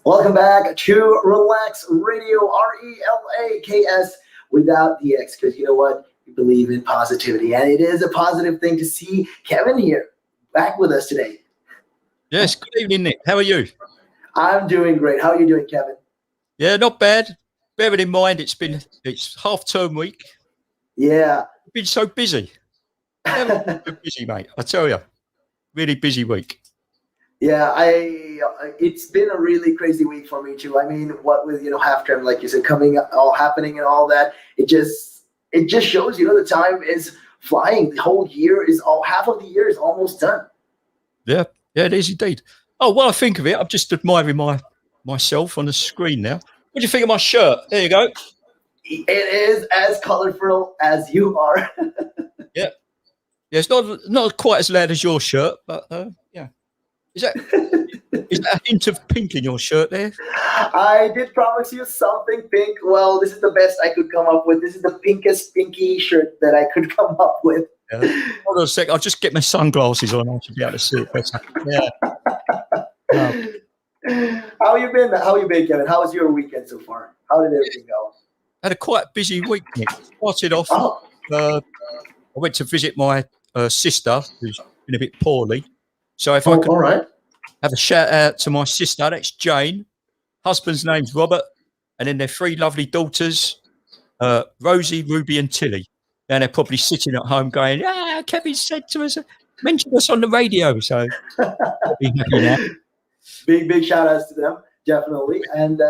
Welcome back to Relaks Radio, RELAKS, without the X, because you know what? We believe in positivity, and it is a positive thing to see Kevin here, back with us today. Yes, good evening, Nick. How are you? I'm doing great. How are you doing, Kevin? Yeah, not bad. Bearing in mind it's half-term week. Yeah. I've been so busy. Never been so busy, mate. I tell you, really busy week. Yeah, it's been a really crazy week for me too. I mean, what with half term, like you said, happening and all that, it just shows the time is flying. The whole year half of the year is almost done. Yeah, it is indeed. Oh, while I think of it, I'm just admiring myself on the screen now. What do you think of my shirt? There you go. It is as colorful as you are. Yeah, it's not quite as loud as your shirt, but yeah. Is that a hint of pink in your shirt there? I did promise you something pink. Well, this is the best I could come up with. This is the pinkest pinky shirt that I could come up with. Yeah. Hold on a sec. I'll just get my sunglasses on. I should be able to see it better. Yeah. How you been? How you been, Kevin? How was your weekend so far? How did everything go? Had a quite busy week, Nick. Started off. I went to visit my sister, who's been a bit poorly. So if I could have a shout out to my sister, that's Jane. Husband's name's Robert, and then their three lovely daughters, Rosie, Ruby, and Tilly. And they're probably sitting at home going, Kevin said to us, mentioned us on the radio. So I'll be happy now. Big shout outs to them, definitely. And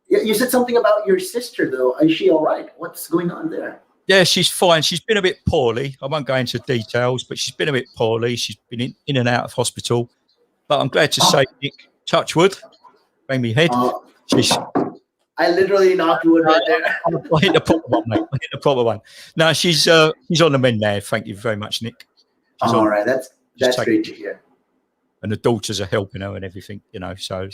you said something about your sister, though. Is she all right? What's going on there? Yeah, she's fine. She's been a bit poorly. I won't go into details, but she's been a bit poorly. She's been in and out of hospital. But I'm glad to say, Nick, touch wood, bang me head. I literally knocked wood right there. I hit the proper one, mate. I hit the proper one. No, she's on the mend now. Thank you very much, Nick. All right, that's great to hear. And the daughters are helping her and everything, so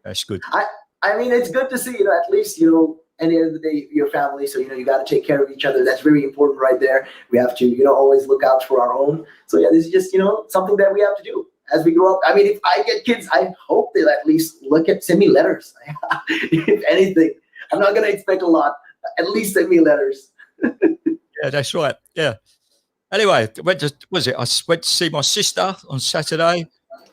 that's good. I mean, it's good to see, at least, at the end of the day, your family. So, you got to take care of each other. That's very important right there. We have to, always look out for our own. So, yeah, this is just, something that we have to do as we grow up. I mean, if I get kids, I hope they'll at least send me letters. If anything, I'm not going to expect a lot. At least send me letters. Yeah, that's right. Yeah. Anyway, I went to see my sister on Saturday.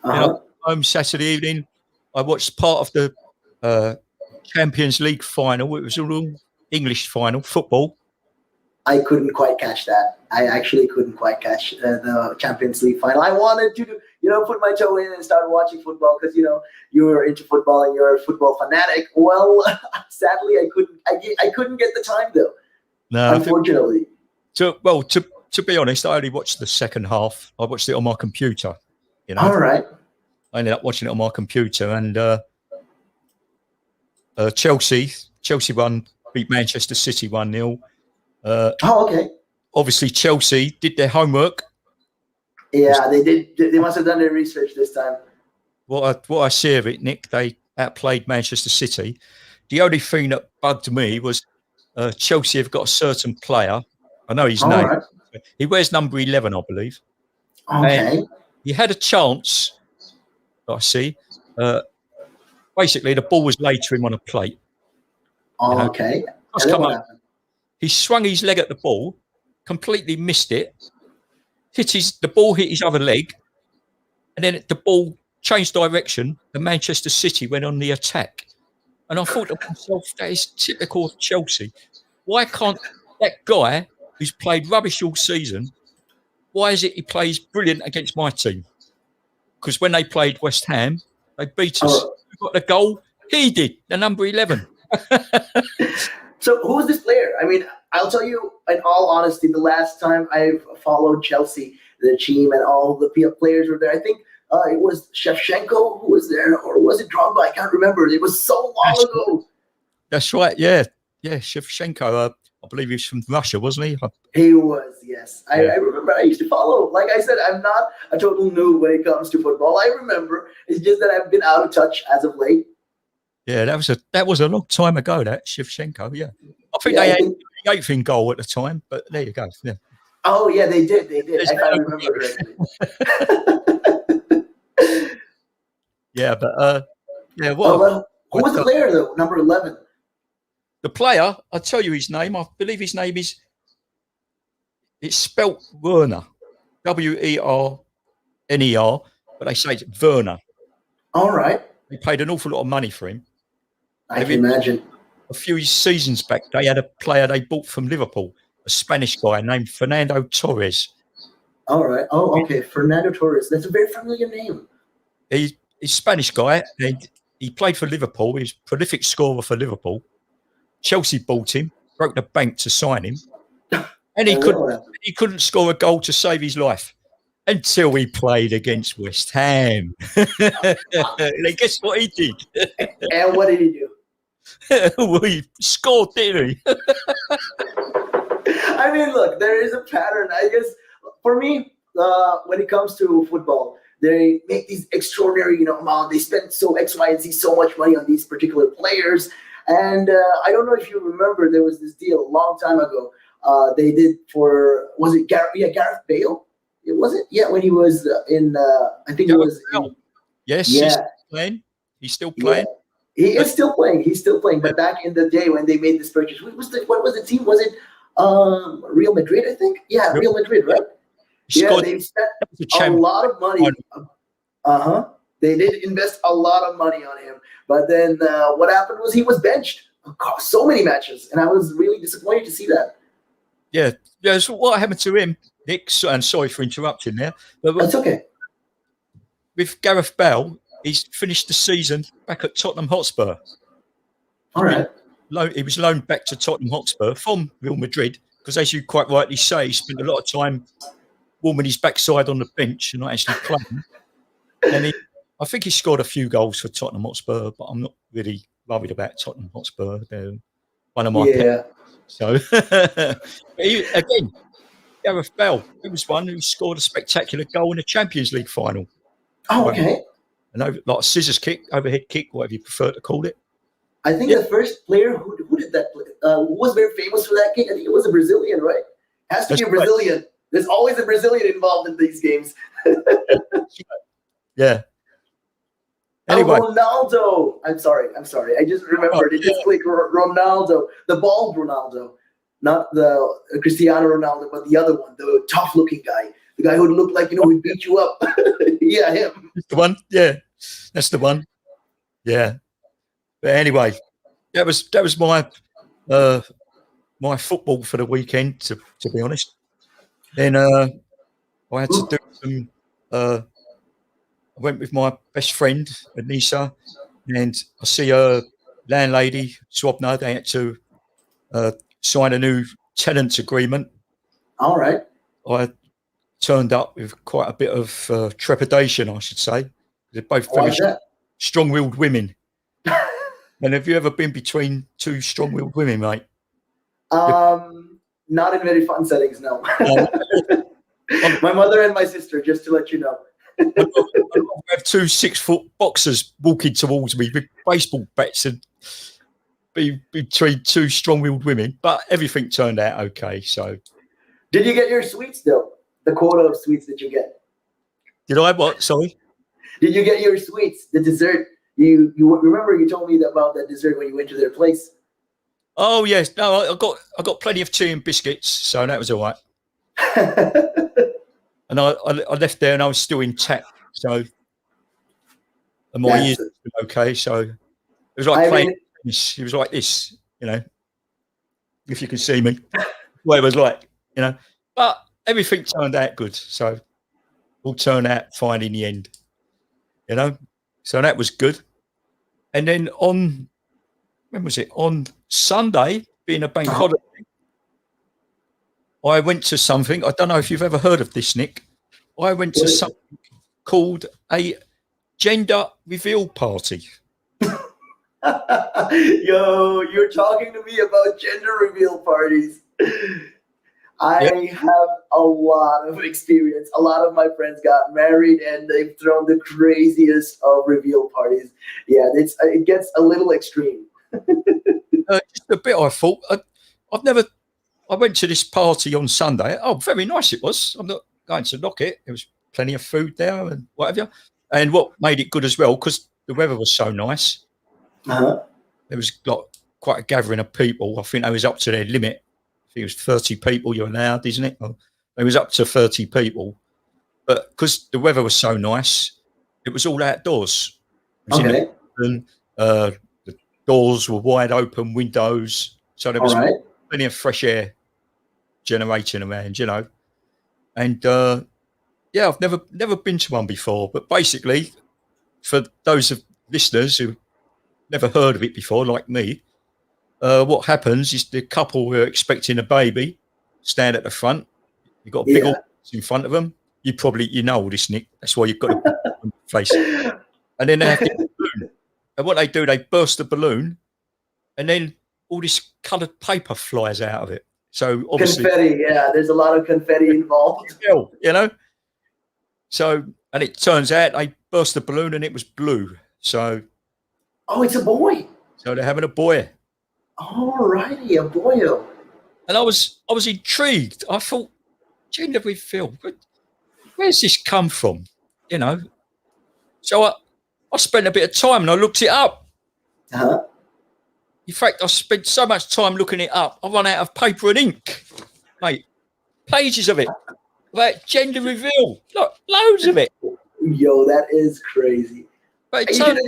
Home Saturday evening. I watched part of the Champions League final. It was a real English final, football. I couldn't quite catch that. I actually couldn't quite catch the Champions League final. I wanted to, put my toe in and start watching football because, you're into football and you're a football fanatic. Well, sadly, I couldn't get the time though. No, unfortunately. To be honest, I only watched the second half. I watched it on my computer. All right. I ended up watching it on my computer, and Chelsea won, beat Manchester City 1-0. Okay. Obviously, Chelsea did their homework. Yeah, they did. They must have done their research this time. What I see of it, Nick, they outplayed Manchester City. The only thing that bugged me was Chelsea have got a certain player. I know his name. Right. He wears number 11, I believe. Okay. And he had a chance, I see. Basically, the ball was laid to him on a plate. Okay. He swung his leg at the ball, completely missed it, the ball hit his other leg, and then the ball changed direction, and Manchester City went on the attack. And I thought to myself, that is typical of Chelsea. Why can't that guy who's played rubbish all season, why is it he plays brilliant against my team? Because when they played West Ham, they beat us. Who got the goal? He did, the number 11. So who's this player? I mean, I'll tell you, in all honesty, the last time I've followed Chelsea, the team and all the players were there, I think it was Shevchenko who was there, or was it Drogba? I can't remember. It was so long ago. That's right, yeah. Yeah, Shevchenko, I believe he was from Russia, wasn't he? He was, yes. Yeah. I remember I used to follow. Like I said, I'm not a total noob when it comes to football. I remember. It's just that I've been out of touch as of late. Yeah, that was a long time ago, that Shevchenko, yeah. I think they had the 8th in goal at the time, but there you go. Yeah. Oh, yeah, they did. I can't remember correctly. Yeah, but Yeah, well, 11. Who was the player though? Number 11. the player, I'll tell you his name. I believe his name is, it's spelt Werner, Werner, but they say it's Werner. All right. They paid an awful lot of money for him. I can imagine. A few seasons back, they had a player they bought from Liverpool, a Spanish guy named Fernando Torres. All right. Oh, okay. Fernando Torres. That's a very familiar name. He's a Spanish guy, and he played for Liverpool. He was a prolific scorer for Liverpool. Chelsea bought him, broke the bank to sign him, and he couldn't score a goal to save his life until he played against West Ham. And guess what he did? And what did he do? Well, he scored, didn't he? I mean, look, there is a pattern. I guess for me, when it comes to football, they make these extraordinary, amount. They spend X, Y, and Z so much money on these particular players. And I don't know if you remember, there was this deal a long time ago. They did for, was it Gareth? Yeah, Gareth Bale. It wasn't. Yeah, when he was in, I think it was. Yes. Yeah. He's playing. He's still playing. Yeah. He is still playing. He's still playing. But back in the day when they made this purchase, what was the team? Was it Real Madrid? I think. Yeah, Real Madrid, right? Yeah, they spent a lot of money. They did invest a lot of money on him. But then what happened was he was benched across so many matches, and I was really disappointed to see that. Yeah. So what happened to him, Nick? And sorry for interrupting there. But that's okay. With Gareth Bale, he's finished the season back at Tottenham Hotspur. All right. He was loaned back to Tottenham Hotspur from Real Madrid because, as you quite rightly say, he spent a lot of time warming his backside on the bench and not actually playing. And I think he scored a few goals for Tottenham Hotspur, but I'm not really worried about Tottenham Hotspur. They're one of my pets. So, again, Gareth Bale, he was one who scored a spectacular goal in the Champions League final. Oh, okay. Like a scissors kick, overhead kick, whatever you prefer to call it. I think the first player who did that, who was very famous for that kick, I think it was a Brazilian, right? Has to be a Brazilian. Right. There's always a Brazilian involved in these games. Yeah. Anyway. Ronaldo. I'm sorry. I just remembered. It just clicked. Ronaldo. The bald Ronaldo. Not the Cristiano Ronaldo, but the other one, the tough-looking guy. The guy who looked like, he'd beat you up. Yeah, him. That's the one. Yeah, that's the one. Yeah. But anyway, that was my my football for the weekend, to be honest. Then I had to do some. I went with my best friend, Anissa, and I see her landlady, Swabna. They had to sign a new tenants agreement. All right. I turned up with quite a bit of trepidation, I should say. They're both very strong-willed women. And have you ever been between two strong-willed women, mate? Not in very fun settings, no. My mother and my sister, just to let you know. I have two 6-foot boxers walking towards me with baseball bats and be between two strong-willed women, but everything turned out okay. So, did you get your sweets though? The quota of sweets that you get? Did I what? Sorry. Did you get your sweets? The dessert? You remember you told me about that dessert when you went to their place? Oh yes, no, I got plenty of tea and biscuits, so that was all right. And I left there and I was still intact, so and my ears were okay. So it was like playing tennis. It was like this, if you can see me, what it was like, But everything turned out good, so all turned out fine in the end, So that was good. And then when was it? On Sunday, being a bank holiday, I went to something. I don't know if you've ever heard of this, Nick. I went to something called a gender reveal party. Yo, you're talking to me about gender reveal parties. I have a lot of experience. A lot of my friends got married and they've thrown the craziest of reveal parties. Yeah, it gets a little extreme. Just a bit, I thought. I went to this party on Sunday. Oh, very nice it was. I'm not going to knock it. There was plenty of food there and whatever. And what made it good as well, because the weather was so nice. Uh-huh. There was quite a gathering of people. I think they was up to their limit. I think it was 30 people you're allowed, isn't it? It was up to 30 people. But because the weather was so nice, it was all outdoors. It was in the garden, the doors were wide open, windows. So there was plenty of fresh air generating around, And I've never been to one before. But basically, for those of listeners who never heard of it before, like me, what happens is the couple who are expecting a baby stand at the front. You've got a big audience in front of them. You know all this, Nick. That's why you've got a face. And then they have the balloon. And what they do, they burst the balloon, and then all this coloured paper flies out of it. So obviously, confetti. Yeah, there's a lot of confetti involved. So, and it turns out they burst the balloon, and it was blue. So, it's a boy. So they're having a boy. Alrighty, a boyo. And I was intrigued. I thought, gender reveal, where's this come from? So I spent a bit of time and I looked it up. Uh-huh. In fact, I spent so much time looking it up, I run out of paper and ink, mate. Pages of it about gender reveal. Look, loads of it. Yo, that is crazy. But you should have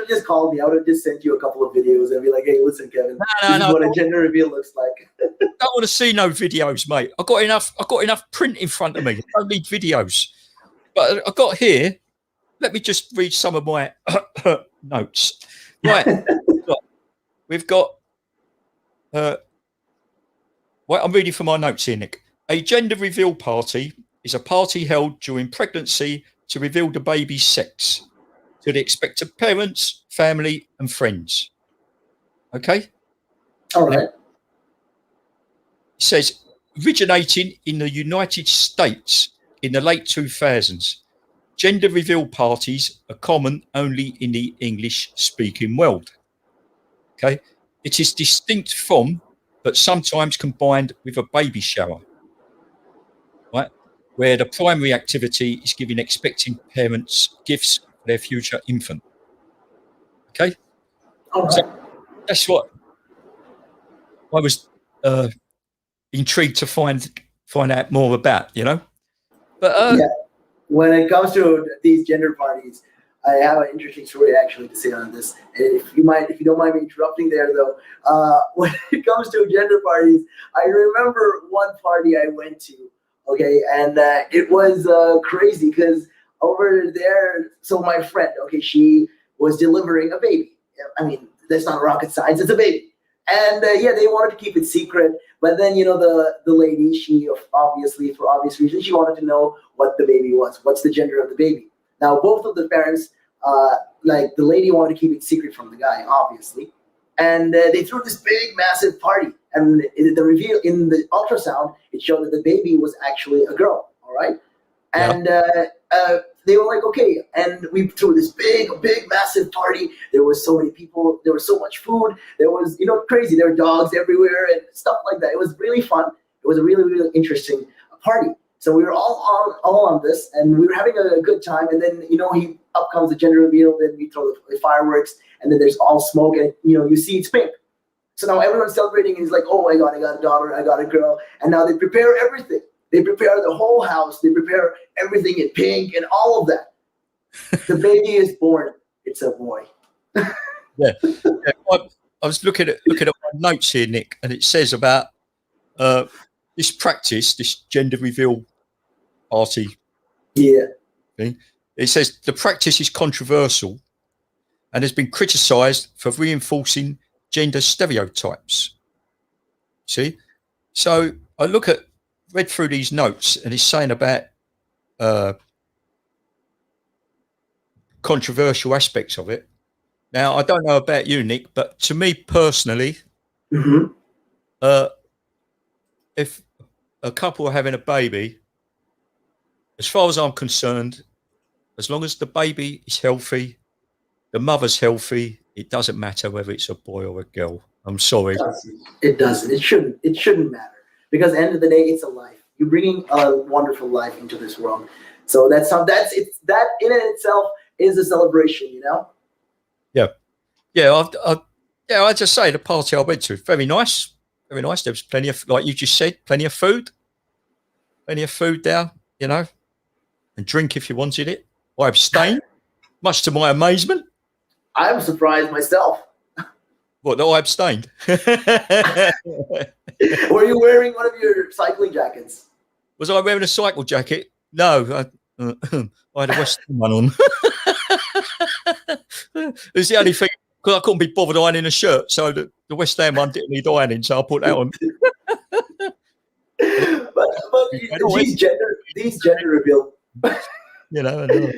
just called me. I would have just sent you a couple of videos and be like, "Hey, listen, Kevin, this is what a gender reveal looks like." I don't want to see no videos, mate. I've got enough print in front of me. I don't need videos. But I got here. Let me just read some of my notes. Right, we've got. I'm reading from my notes here, Nick. A gender reveal party is a party held during pregnancy to reveal the baby's sex to the expectant parents, family, and friends. Okay? All right. It says, originating in the United States in the late 2000s, gender reveal parties are common only in the English-speaking world. Okay? It is distinct from, but sometimes combined with a baby shower, right? Where the primary activity is giving expecting parents gifts for their future infant. Okay? All right. So that's what I was intrigued to find out more about, But when it comes to these gender parties, I have an interesting story actually to say on this. And if you don't mind me interrupting there, though, when it comes to gender parties, I remember one party I went to. Okay, and it was crazy because over there, so my friend, she was delivering a baby. I mean, that's not rocket science; it's a baby. And they wanted to keep it secret. But then, the lady, she obviously, for obvious reasons, she wanted to know what the baby was. What's the gender of the baby? Now, both of the parents, the lady wanted to keep it secret from the guy, obviously. And they threw this big, massive party. And the reveal in the ultrasound, it showed that the baby was actually a girl. All right. And they were like, okay. And we threw this big, massive party. There was so many people. There was so much food. There was, crazy. There were dogs everywhere and stuff like that. It was really fun. It was a really, really interesting party. So we were all on this, and we were having a good time. And then, up comes the gender reveal. Then we throw the fireworks, and then there's all smoke, and you see it's pink. So now everyone's celebrating, and he's like, "Oh my God, I got a daughter, I got a girl." And now they prepare everything. They prepare the whole house. They prepare everything in pink and all of that. The baby is born. It's a boy. Yeah. I was looking at my notes here, Nick, and it says about this practice, this gender reveal party. Yeah. Thing. It says the practice is controversial and has been criticised for reinforcing gender stereotypes. See? So I read through these notes, and it's saying about controversial aspects of it. Now, I don't know about you, Nick, but to me personally, if a couple are having a baby, as far as I'm concerned, as long as the baby is healthy, the mother's healthy, it doesn't matter whether it's a boy or a girl. I'm sorry. It doesn't. It shouldn't matter, because at the end of the day, it's a life. You're bringing a wonderful life into this world. So that in itself is a celebration, Yeah, I just say the party I went to, very nice. Very nice. There was plenty of, like you just said, plenty of food there, and drink if you wanted it. I abstained, much to my amazement. I'm surprised myself. What, that I abstained? Were you wearing one of your cycling jackets? Was I wearing a cycle jacket? No, I had a Western one on. It was the only thing, because I couldn't be bothered ironing a shirt, so the West Ham one didn't need ironing, so I put that on. but these gender reveal. I know.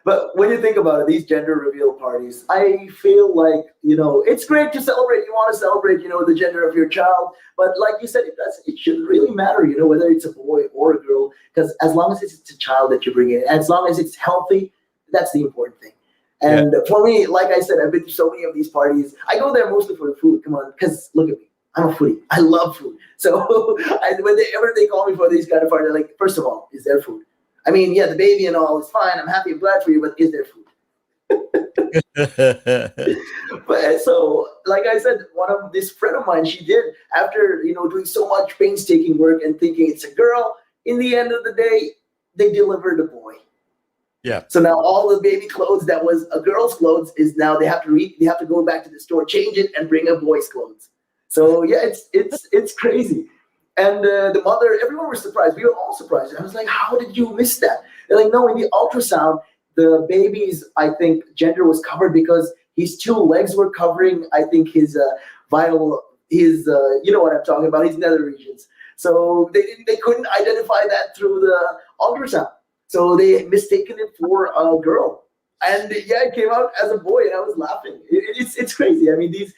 But when you think about it, these gender reveal parties, I feel like, it's great to celebrate. You want to celebrate, the gender of your child. But like you said, it shouldn't really matter, whether it's a boy or a girl, because as long as it's a child that you bring in, as long as it's healthy, that's the important thing. And for me, like I said, I've been to so many of these parties. I go there mostly for the food. Come on, because look at me. I'm a foodie. I love food. So whenever they call me for these kind of parties, they're like, first of all, is there food? I mean, yeah, the baby and all is fine. I'm happy and glad for you, but is there food? But so, like I said, this friend of mine, she did, after, doing so much painstaking work and thinking it's a girl, in the end of the day, they delivered a boy. Yeah. So now all the baby clothes that was a girl's clothes is now they have to go back to the store, change it, and bring a boy's clothes. So yeah, it's crazy. And the mother, everyone was surprised. We were all surprised. I was like, how did you miss that? They're like, no, in the ultrasound, the baby's, I think, gender was covered because his two legs were covering, I think, his vital, you know what I'm talking about, his nether regions. So they couldn't identify that through the ultrasound. So they mistaken it for a girl. And yeah, it came out as a boy, and I was laughing. It's crazy. I mean, these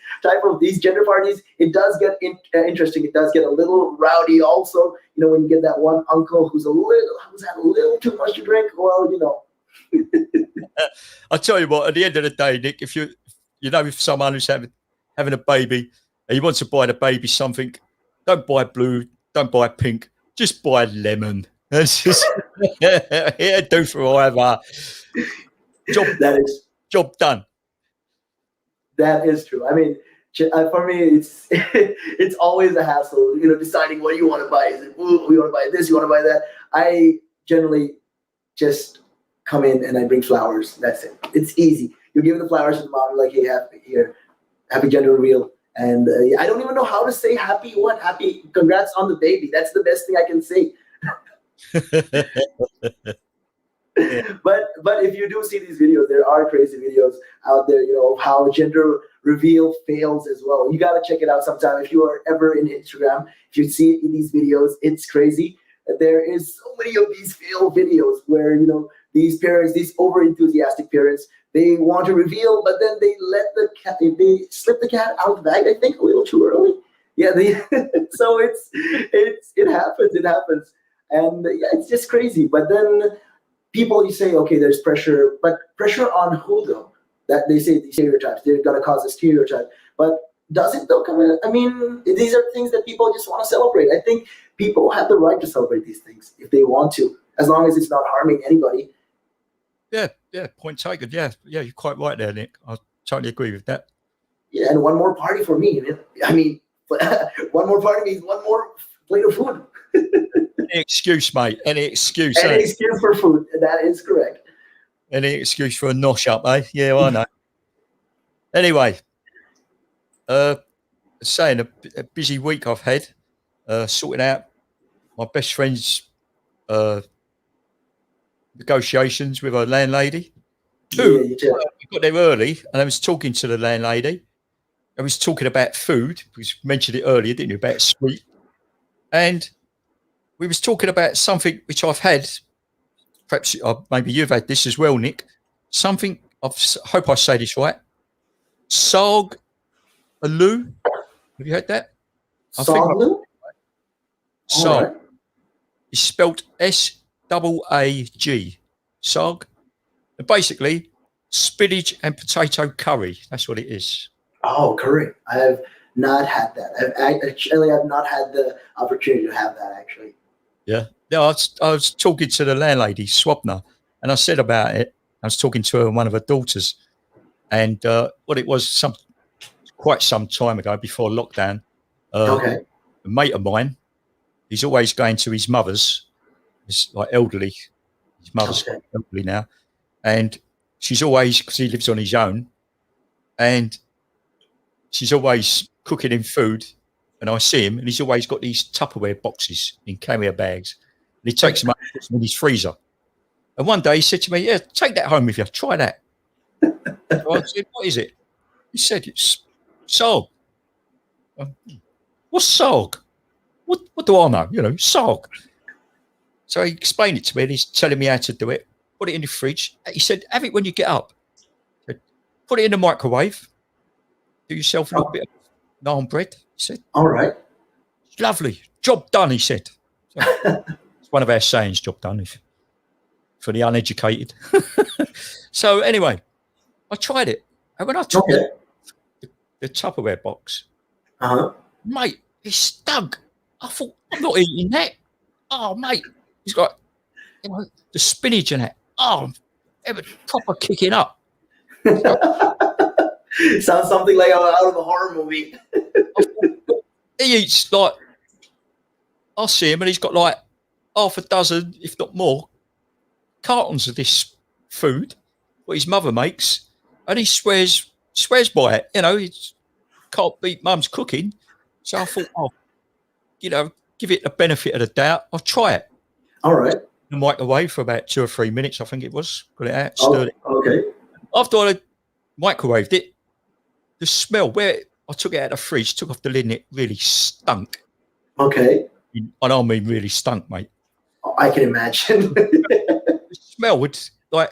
gender parties, it does get interesting. It does get a little rowdy, also. When you get that one uncle who's had a little too much to drink. Well, I'll tell you what. At the end of the day, Nick, if if someone who's having a baby and you want to buy the baby something, don't buy blue, don't buy pink, just buy lemon. That's just do for either. Job done. That is true. I mean, for me, it's always a hassle, deciding what you want to buy. Is it, you want to buy this, you want to buy that? I generally just come in and I bring flowers. That's it. It's easy. You give the flowers to the mom, like, hey, happy gender reveal. And I don't even know how to say happy congrats on the baby. That's the best thing I can say. But if you do see these videos, there are crazy videos out there, of how gender reveal fails as well. You got to check it out sometime. If you are ever in Instagram, if you see these videos, it's crazy. There is so many of these fail videos where, these parents, these over enthusiastic parents, they want to reveal, but then they slip the cat out of the bag, I think, a little too early. Yeah, so it happens. And yeah, it's just crazy. But then people, you say, okay, there's pressure, but pressure on who though? That they say these stereotypes, they're gonna cause a stereotype. But does it though? I mean, these are things that people just want to celebrate. I think people have the right to celebrate these things if they want to, as long as it's not harming anybody. Yeah, point taken. Yeah, you're quite right there, Nick. I totally agree with that. Yeah, and one more party for me. I mean, one more party means one more plate of food. Any excuse, mate. Any excuse. Any excuse for food. That is correct. Any excuse for a nosh up, eh? Yeah, I know. Anyway, saying a busy week I've had, sorting out my best friend's negotiations with her landlady. You got there early, and I was talking to the landlady. I was talking about food, because you mentioned it earlier, didn't you, about sweet? And we was talking about something which I've had, perhaps maybe you've had this as well, Nick, something, I hope I say this right, Sarg Aloo. Have you heard that? Sarg? Sarg. Right. It's spelled S-A-A-G. Sarg. And basically, spinach and potato curry. That's what it is. Oh, curry. I have not had that. I have not had the opportunity to have that, actually. Yeah. I was talking to the landlady, Swapna, and I said about it. I was talking to her and one of her daughters. And what it was, quite some time ago, before lockdown, Okay. a mate of mine, he's always going to his mother's. It's like elderly. His mother's Okay. elderly now, and she's always, because he lives on his own, and she's always cooking him food. And I see him, and he's always got these Tupperware boxes in carrier bags, and he takes them up and puts them in his freezer. And one day he said to me, "Yeah, take that home with you. Try that." So I said, "What is it?" He said, "It's sog." What's sog? What do I know? Sog. So he explained it to me, and he's telling me how to do it. Put it in the fridge. He said, "Have it when you get up. Put it in the microwave. Do yourself a little bit of naan bread." He said, "All right. It's lovely. Job done," he said. So, it's one of our sayings, job done, for the uneducated. So anyway, I tried it. And when I took the Tupperware box, mate, it stunk. I thought, I'm not eating that. Oh, mate, he's got, the spinach in it. Oh, it was proper kicking up. Sounds something like out of a horror movie. He eats like, I see him, and he's got like half a dozen, if not more, cartons of this food, what his mother makes, and he swears by it. He can't beat mum's cooking. So I thought, give it the benefit of the doubt. I'll try it. All right. In the microwave for about 2 or 3 minutes, I think it was. Got it out, stirred it. Okay. After I microwaved it, the smell, where I took it out of the fridge, took off the lid, and it really stunk. Okay. And I mean really stunk, mate. I can imagine. The smell would, like,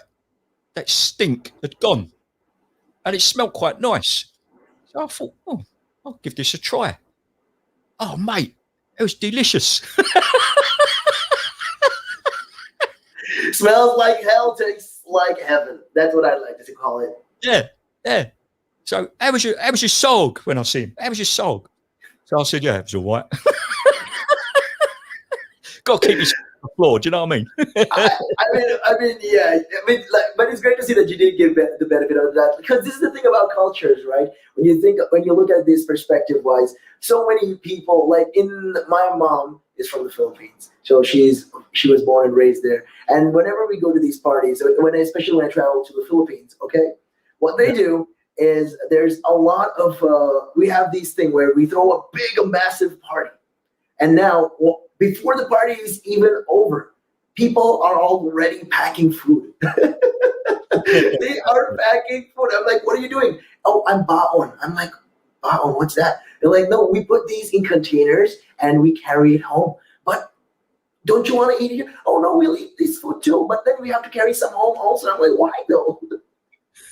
that stink had gone. And it smelled quite nice. So I thought, I'll give this a try. Oh, mate, it was delicious. Smells like hell, tastes like heaven. That's what I like to call it. Yeah. So how was your sog when I see him? How was your sog? So I said, yeah, it was all right. Got to keep his floor. Do you know what I mean? I mean, yeah. But it's great to see that you did give the benefit of that, because this is the thing about cultures, right? When you look at this perspective-wise, so many people, like my mom is from the Philippines, so she was born and raised there. And whenever we go to these parties, especially when I travel to the Philippines, okay, what they do is there's a lot of we have these thing where we throw a massive party, and now before the party is even over, people are already packing food. They are packing food. I'm like, what are you doing? Oh, I'm baon. I'm like, baon, what's that? They're like, no, we put these in containers and we carry it home. But don't you want to eat it? Oh, no, we'll eat this food too. But then we have to carry some home also. I'm like, why though?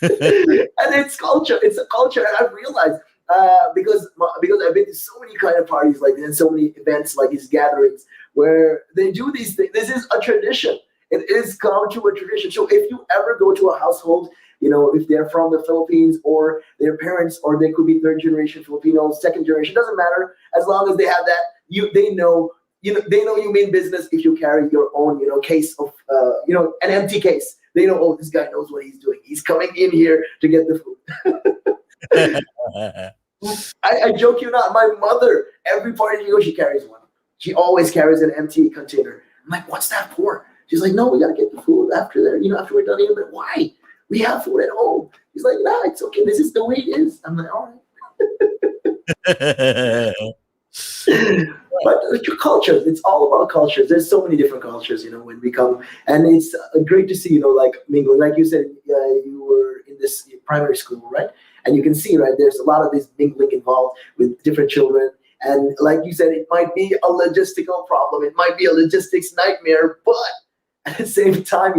And it's culture. It's a culture. And I've realized because I've been to so many kind of parties like this, and so many events like these gatherings where they do these things. This is a tradition. It is come to a tradition. So if you ever go to a household, if they're from the Philippines or their parents, or they could be third generation Filipinos, second generation, doesn't matter. As long as they have that, they know you mean business if you carry your own, case of, an empty case. They know, oh, this guy knows what he's doing. He's coming in here to get the food. I joke you not. My mother, every party she goes, she carries one. She always carries an empty container. I'm like, what's that for? She's like, no, we got to get the food after after we're done eating. But why? We have food at home. He's like, nah, it's okay. This is the way it is. I'm like, all right. But cultures, it's all about cultures. There's so many different cultures, when we come. And it's great to see, like mingling. Like you said, you were in this primary school, right? And you can see, right, there's a lot of this mingling involved with different children. And like you said, it might be a logistical problem. It might be a logistics nightmare. But at the same time,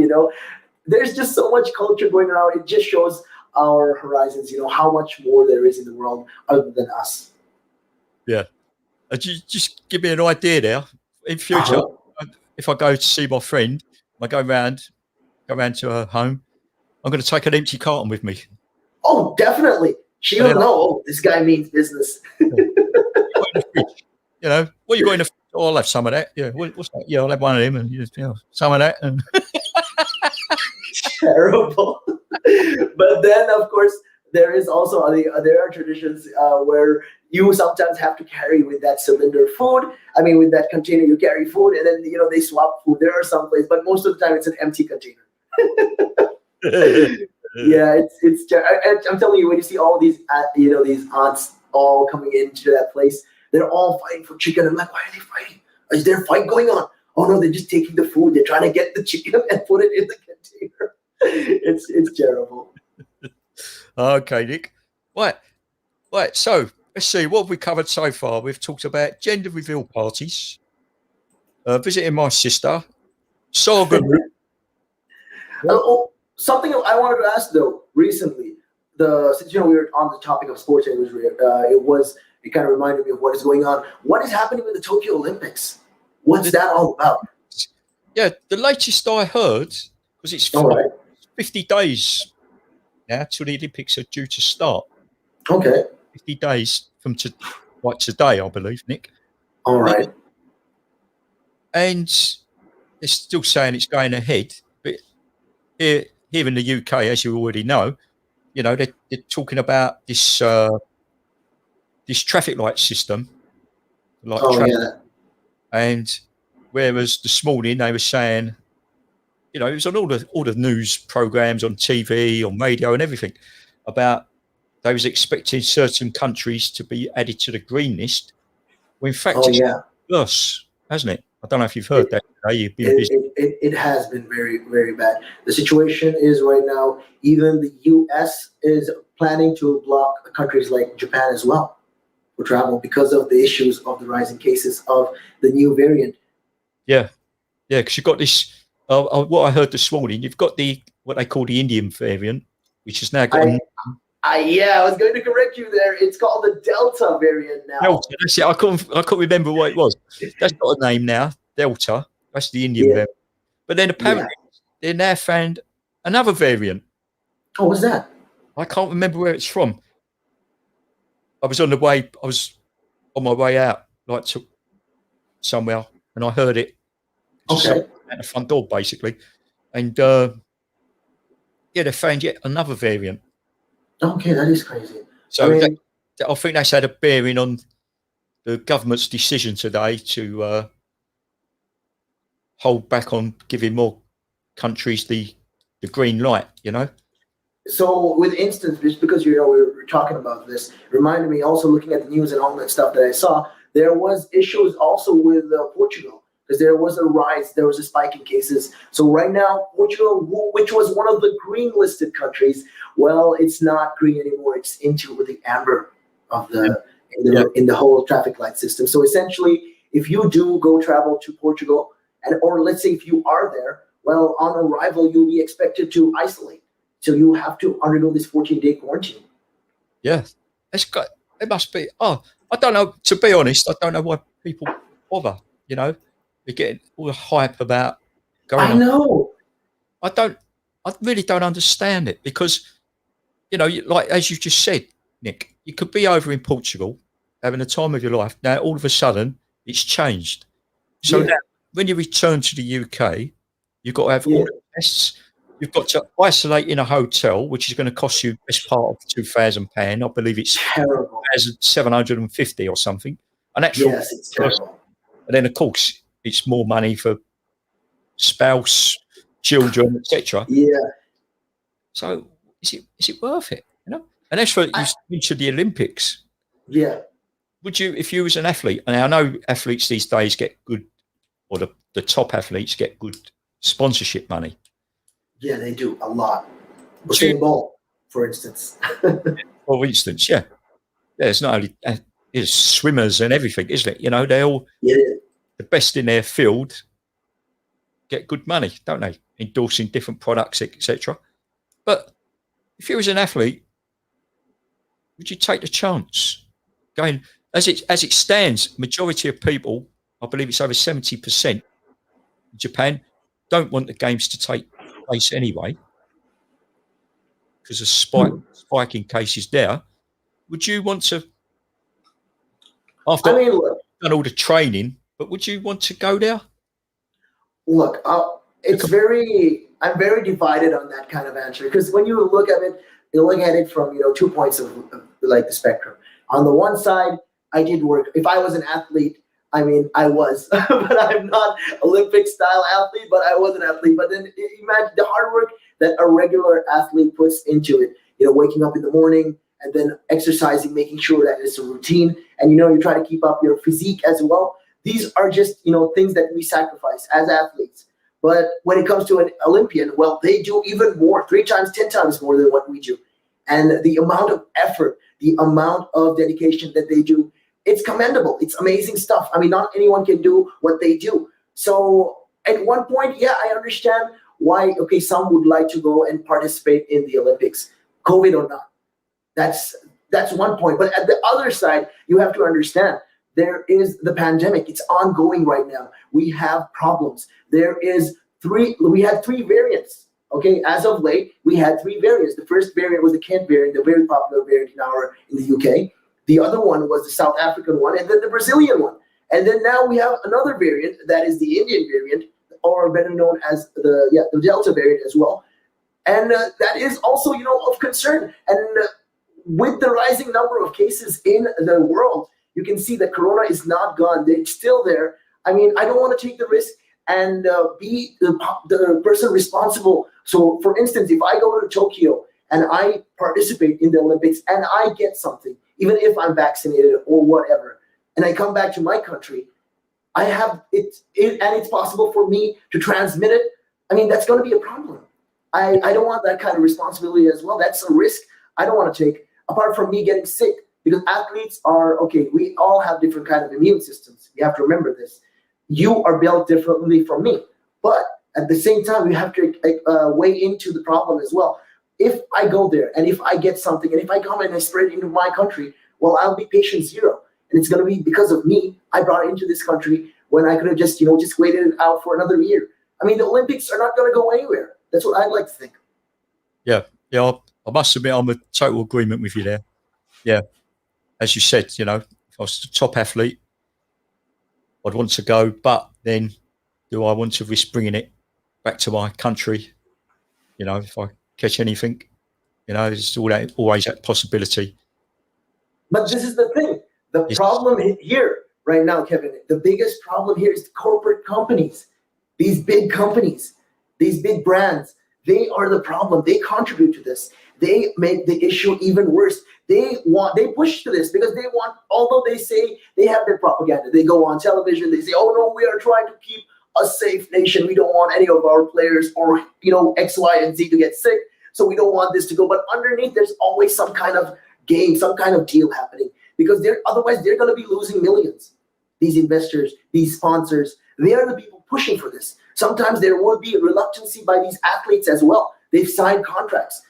there's just so much culture going around. It just shows our horizons, how much more there is in the world other than us. Yeah. Just give me an idea there. In future, if I go to see my friend, I go round to her home, I'm going to take an empty carton with me. Oh, definitely. She will know, oh, this guy means business. What you got in the fridge? Oh, I'll have some of that. Yeah, what's that? Yeah, I'll have one of them, and some of that. And terrible. But then, of course, there is also there are traditions where you sometimes have to carry with that cylinder food. I mean, with that container, you carry food, and then they swap food. There are some places, but most of the time it's an empty container. Yeah, I'm telling you, when you see all these these aunts all coming into that place, they're all fighting for chicken. I'm like, why are they fighting? Is there a fight going on? Oh no, they're just taking the food. They're trying to get the chicken and put it in the container. It's terrible. Okay, Nick. Right. So let's see what have we covered so far. We've talked about gender reveal parties, visiting my sister, saga. Something I wanted to ask though. Recently, since we were on the topic of sports, it kind of reminded me of what is going on. What is happening with the Tokyo Olympics? What's that all about? Yeah, the latest I heard was it's 50 days now till the Olympics are due to start. Okay. 50 days from today, I believe, Nick. All right. And they're still saying it's going ahead, but here in the UK, as you already know, they're talking about this this traffic light system, and whereas this morning they were saying, it was on all the news programs on TV, on radio, and everything about they was expecting certain countries to be added to the green list. Well, in fact, it's worse, hasn't it? I don't know if you've heard that. You've been busy. It has been very, very bad. The situation is right now, even the US is planning to block countries like Japan as well for travel because of the issues of the rising cases of the new variant. Yeah, because you've got this. What I heard this morning, you've got what they call the Indian variant, which has now got. I was going to correct you there. It's called the Delta variant now. Delta, that's it. I couldn't remember what it was. That's not a name now. Delta. That's the Indian variant. But then apparently they now found another variant. Oh, what's that? I can't remember where it's from. I was on my way out, like to somewhere, and I heard it. Okay. At the front door, basically, and they found yet another variant. Okay, that is crazy. So I think that's had a bearing on the government's decision today to hold back on giving more countries the green light. So, with instance, just because we were talking about this, reminded me also looking at the news and all that stuff that I saw. There was issues also with Portugal. Because there was a rise, there was a spike in cases. So right now, Portugal, which was one of the green listed countries, well, it's not green anymore. It's into the amber of in the whole traffic light system. So essentially, if you do go travel to Portugal, or let's say if you are there, well, on arrival, you'll be expected to isolate. So you have to undergo this 14-day quarantine. Yeah, it must be. Oh, I don't know. To be honest, I don't know why people bother. You're getting all the hype about going. I know. I really don't understand it because, like as you just said, Nick, you could be over in Portugal having the time of your life. Now, all of a sudden, it's changed. So now, when you return to the UK, you've got to have all the tests. You've got to isolate in a hotel, which is going to cost you the best part of £2,000. I believe it's terrible. 750 or something. And that's it's terrible. And then, of course, it's more money for spouse, children, etc. Yeah. So is it worth it? And as for you mentioned the Olympics. Yeah. Would you, if you was an athlete, and I know athletes these days get good, or the top athletes get good sponsorship money. Yeah, they do a lot. Usain Bolt, for instance. For instance, yeah. It's not only it's swimmers and everything, isn't it? They all the best in their field get good money, don't they? Endorsing different products, etc. But if you was an athlete, would you take the chance? Going as it stands, majority of people, I believe it's over 70% in Japan, don't want the games to take place anyway because of spike in cases there. Would you want to, after done all the training, but would you want to go there? Look, I'm very divided on that kind of answer because when you look at it, look at it from 2 points of like the spectrum. On the one side, I did work. If I was an athlete, I mean, I was, but I'm not Olympic style athlete, but I was an athlete. But then imagine the hard work that a regular athlete puts into it, waking up in the morning and then exercising, making sure that it's a routine. And, you try to keep up your physique as well. These are just, things that we sacrifice as athletes. But when it comes to an Olympian, well, they do even more, 3 times, 10 times more than what we do. And the amount of effort, the amount of dedication that they do, it's commendable. It's amazing stuff. I mean, not anyone can do what they do. So at one point, yeah, I understand why, some would like to go and participate in the Olympics, COVID or not. That's one point. But at the other side, you have to understand there is the pandemic. It's ongoing right now. We have problems. We had 3 variants. Okay, as of late, we had 3 variants. The first variant was the Kent variant, the very popular variant in the UK. The other one was the South African one, and then the Brazilian one. And then now we have another variant that is the Indian variant, or better known as the Delta variant as well. And that is also, of concern. And with the rising number of cases in the world, you can see that Corona is not gone. It's still there. I mean, I don't want to take the risk and be the person responsible. So, for instance, if I go to Tokyo and I participate in the Olympics and I get something, even if I'm vaccinated or whatever, and I come back to my country, I have it and it's possible for me to transmit it. I mean, that's going to be a problem. I don't want that kind of responsibility as well. That's a risk I don't want to take, apart from me getting sick, because athletes we all have different kind of immune systems. You have to remember this. You are built differently from me, but at the same time, we have to weigh into the problem as well. If I go there and if I get something and if I come and I spread it into my country, well, I'll be patient zero. And it's going to be because of me. I brought it into this country when I could have just waited it out for another year. I mean, the Olympics are not going to go anywhere. That's what I'd like to think. Yeah. I must admit, I'm in total agreement with you there. Yeah. As you said, if I was a top athlete, I'd want to go, but then do I want to risk bringing it back to my country? If I catch anything, there's always that possibility. But this is the thing. The problem here right now, Kevin, the biggest problem here is corporate companies. These big companies, these big brands, they are the problem. They contribute to this. They make the issue even worse. They push to this because they want, although they say they have their propaganda, they go on television, they say, oh no, we are trying to keep a safe nation. We don't want any of our players or, X, Y, and Z to get sick. So we don't want this to go. But underneath, there's always some kind of game, some kind of deal happening, because otherwise they're going to be losing millions. These investors, these sponsors, they are the people pushing for this. Sometimes there will be reluctancy by these athletes as well. They've signed contracts,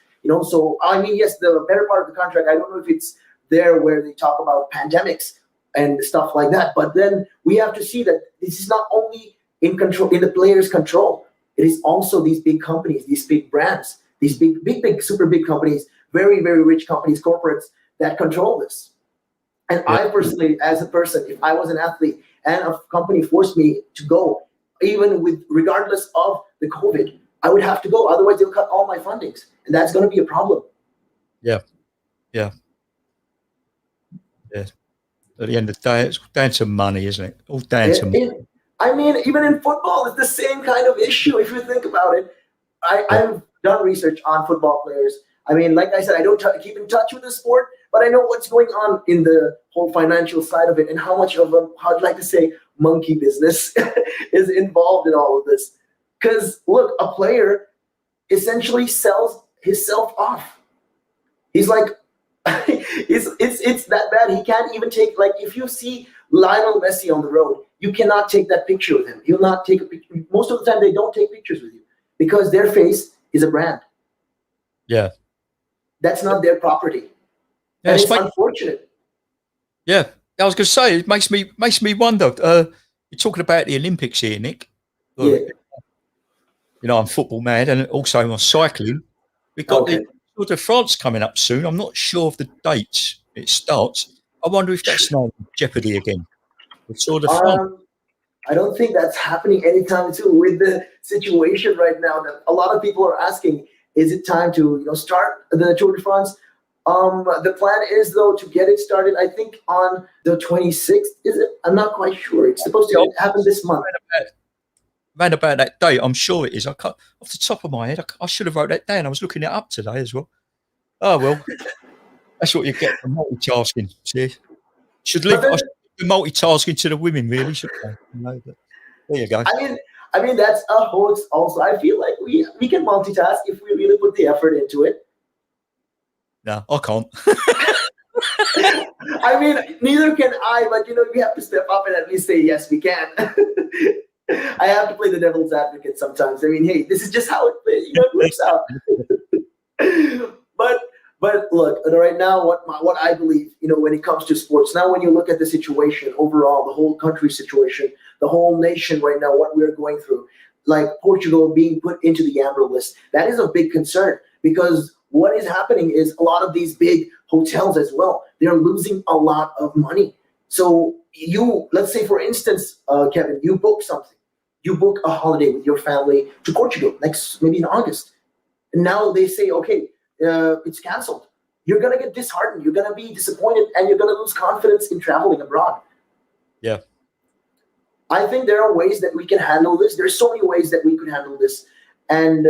so I mean, yes, the better part of the contract, I don't know if it's there where they talk about pandemics and stuff like that, but then we have to see that this is not only in the players' control. It is also these big companies, these big brands, these big, super big companies, very, very rich companies, corporates that control this. And I personally, as a person, if I was an athlete and a company forced me to go, even regardless of the COVID, I would have to go. Otherwise, they'll cut all my fundings, and that's going to be a problem. Yeah. At the end of the day, it's down to money, isn't it? All down to money. I mean, even in football, it's the same kind of issue. If you think about it, I've done research on football players. I mean, like I said, I don't keep in touch with the sport, but I know what's going on in the whole financial side of it and how much of how I'd like to say, monkey business is involved in all of this. Because look, a player essentially sells himself off. He's like, it's that bad. He can't even take, like, if you see Lionel Messi on the road, you cannot take that picture with him. He'll not take a picture. Most of the time, they don't take pictures with you because their face is a brand. Yeah. That's not their property. Yeah, and it's unfortunate. Yeah. I was going to say, it makes me wonder. You're talking about the Olympics here, Nick. Yeah. I'm football mad, and also I'm cycling. We've got the Tour de France coming up soon. I'm not sure of the dates it starts. I wonder if that's now in jeopardy again. The Tour de France. I don't think that's happening anytime soon with the situation right now that a lot of people are asking. Is it time to start the Tour de France? The plan is though to get it started. I think on the 26th. Is it? I'm not quite sure. It's supposed to happen this month. Round about that date, I'm sure it is. I can't, off the top of my head, I should have wrote that down. I was looking it up today as well. Oh well, that's what you get for multitasking. See, should leave multitasking to the women, really, shouldn't I? No, but there you go. I mean that's a hoax. Also, I feel like we can multitask if we really put the effort into it. No, I can't. I mean, neither can I. But we have to step up and at least say yes, we can. I have to play the devil's advocate sometimes. I mean, hey, this is just how it works out. But look, right now, what I believe, when it comes to sports, now when you look at the situation overall, the whole country situation, the whole nation right now, what we're going through, like Portugal being put into the amber list, that is a big concern because what is happening is a lot of these big hotels as well, they're losing a lot of money. So let's say, for instance, Kevin, you book something. You book a holiday with your family to Portugal maybe in August. And now they say, okay, it's canceled. You're going to get disheartened. You're going to be disappointed and you're going to lose confidence in traveling abroad. Yeah. I think there are ways that we can handle this. There's so many ways that we could handle this. And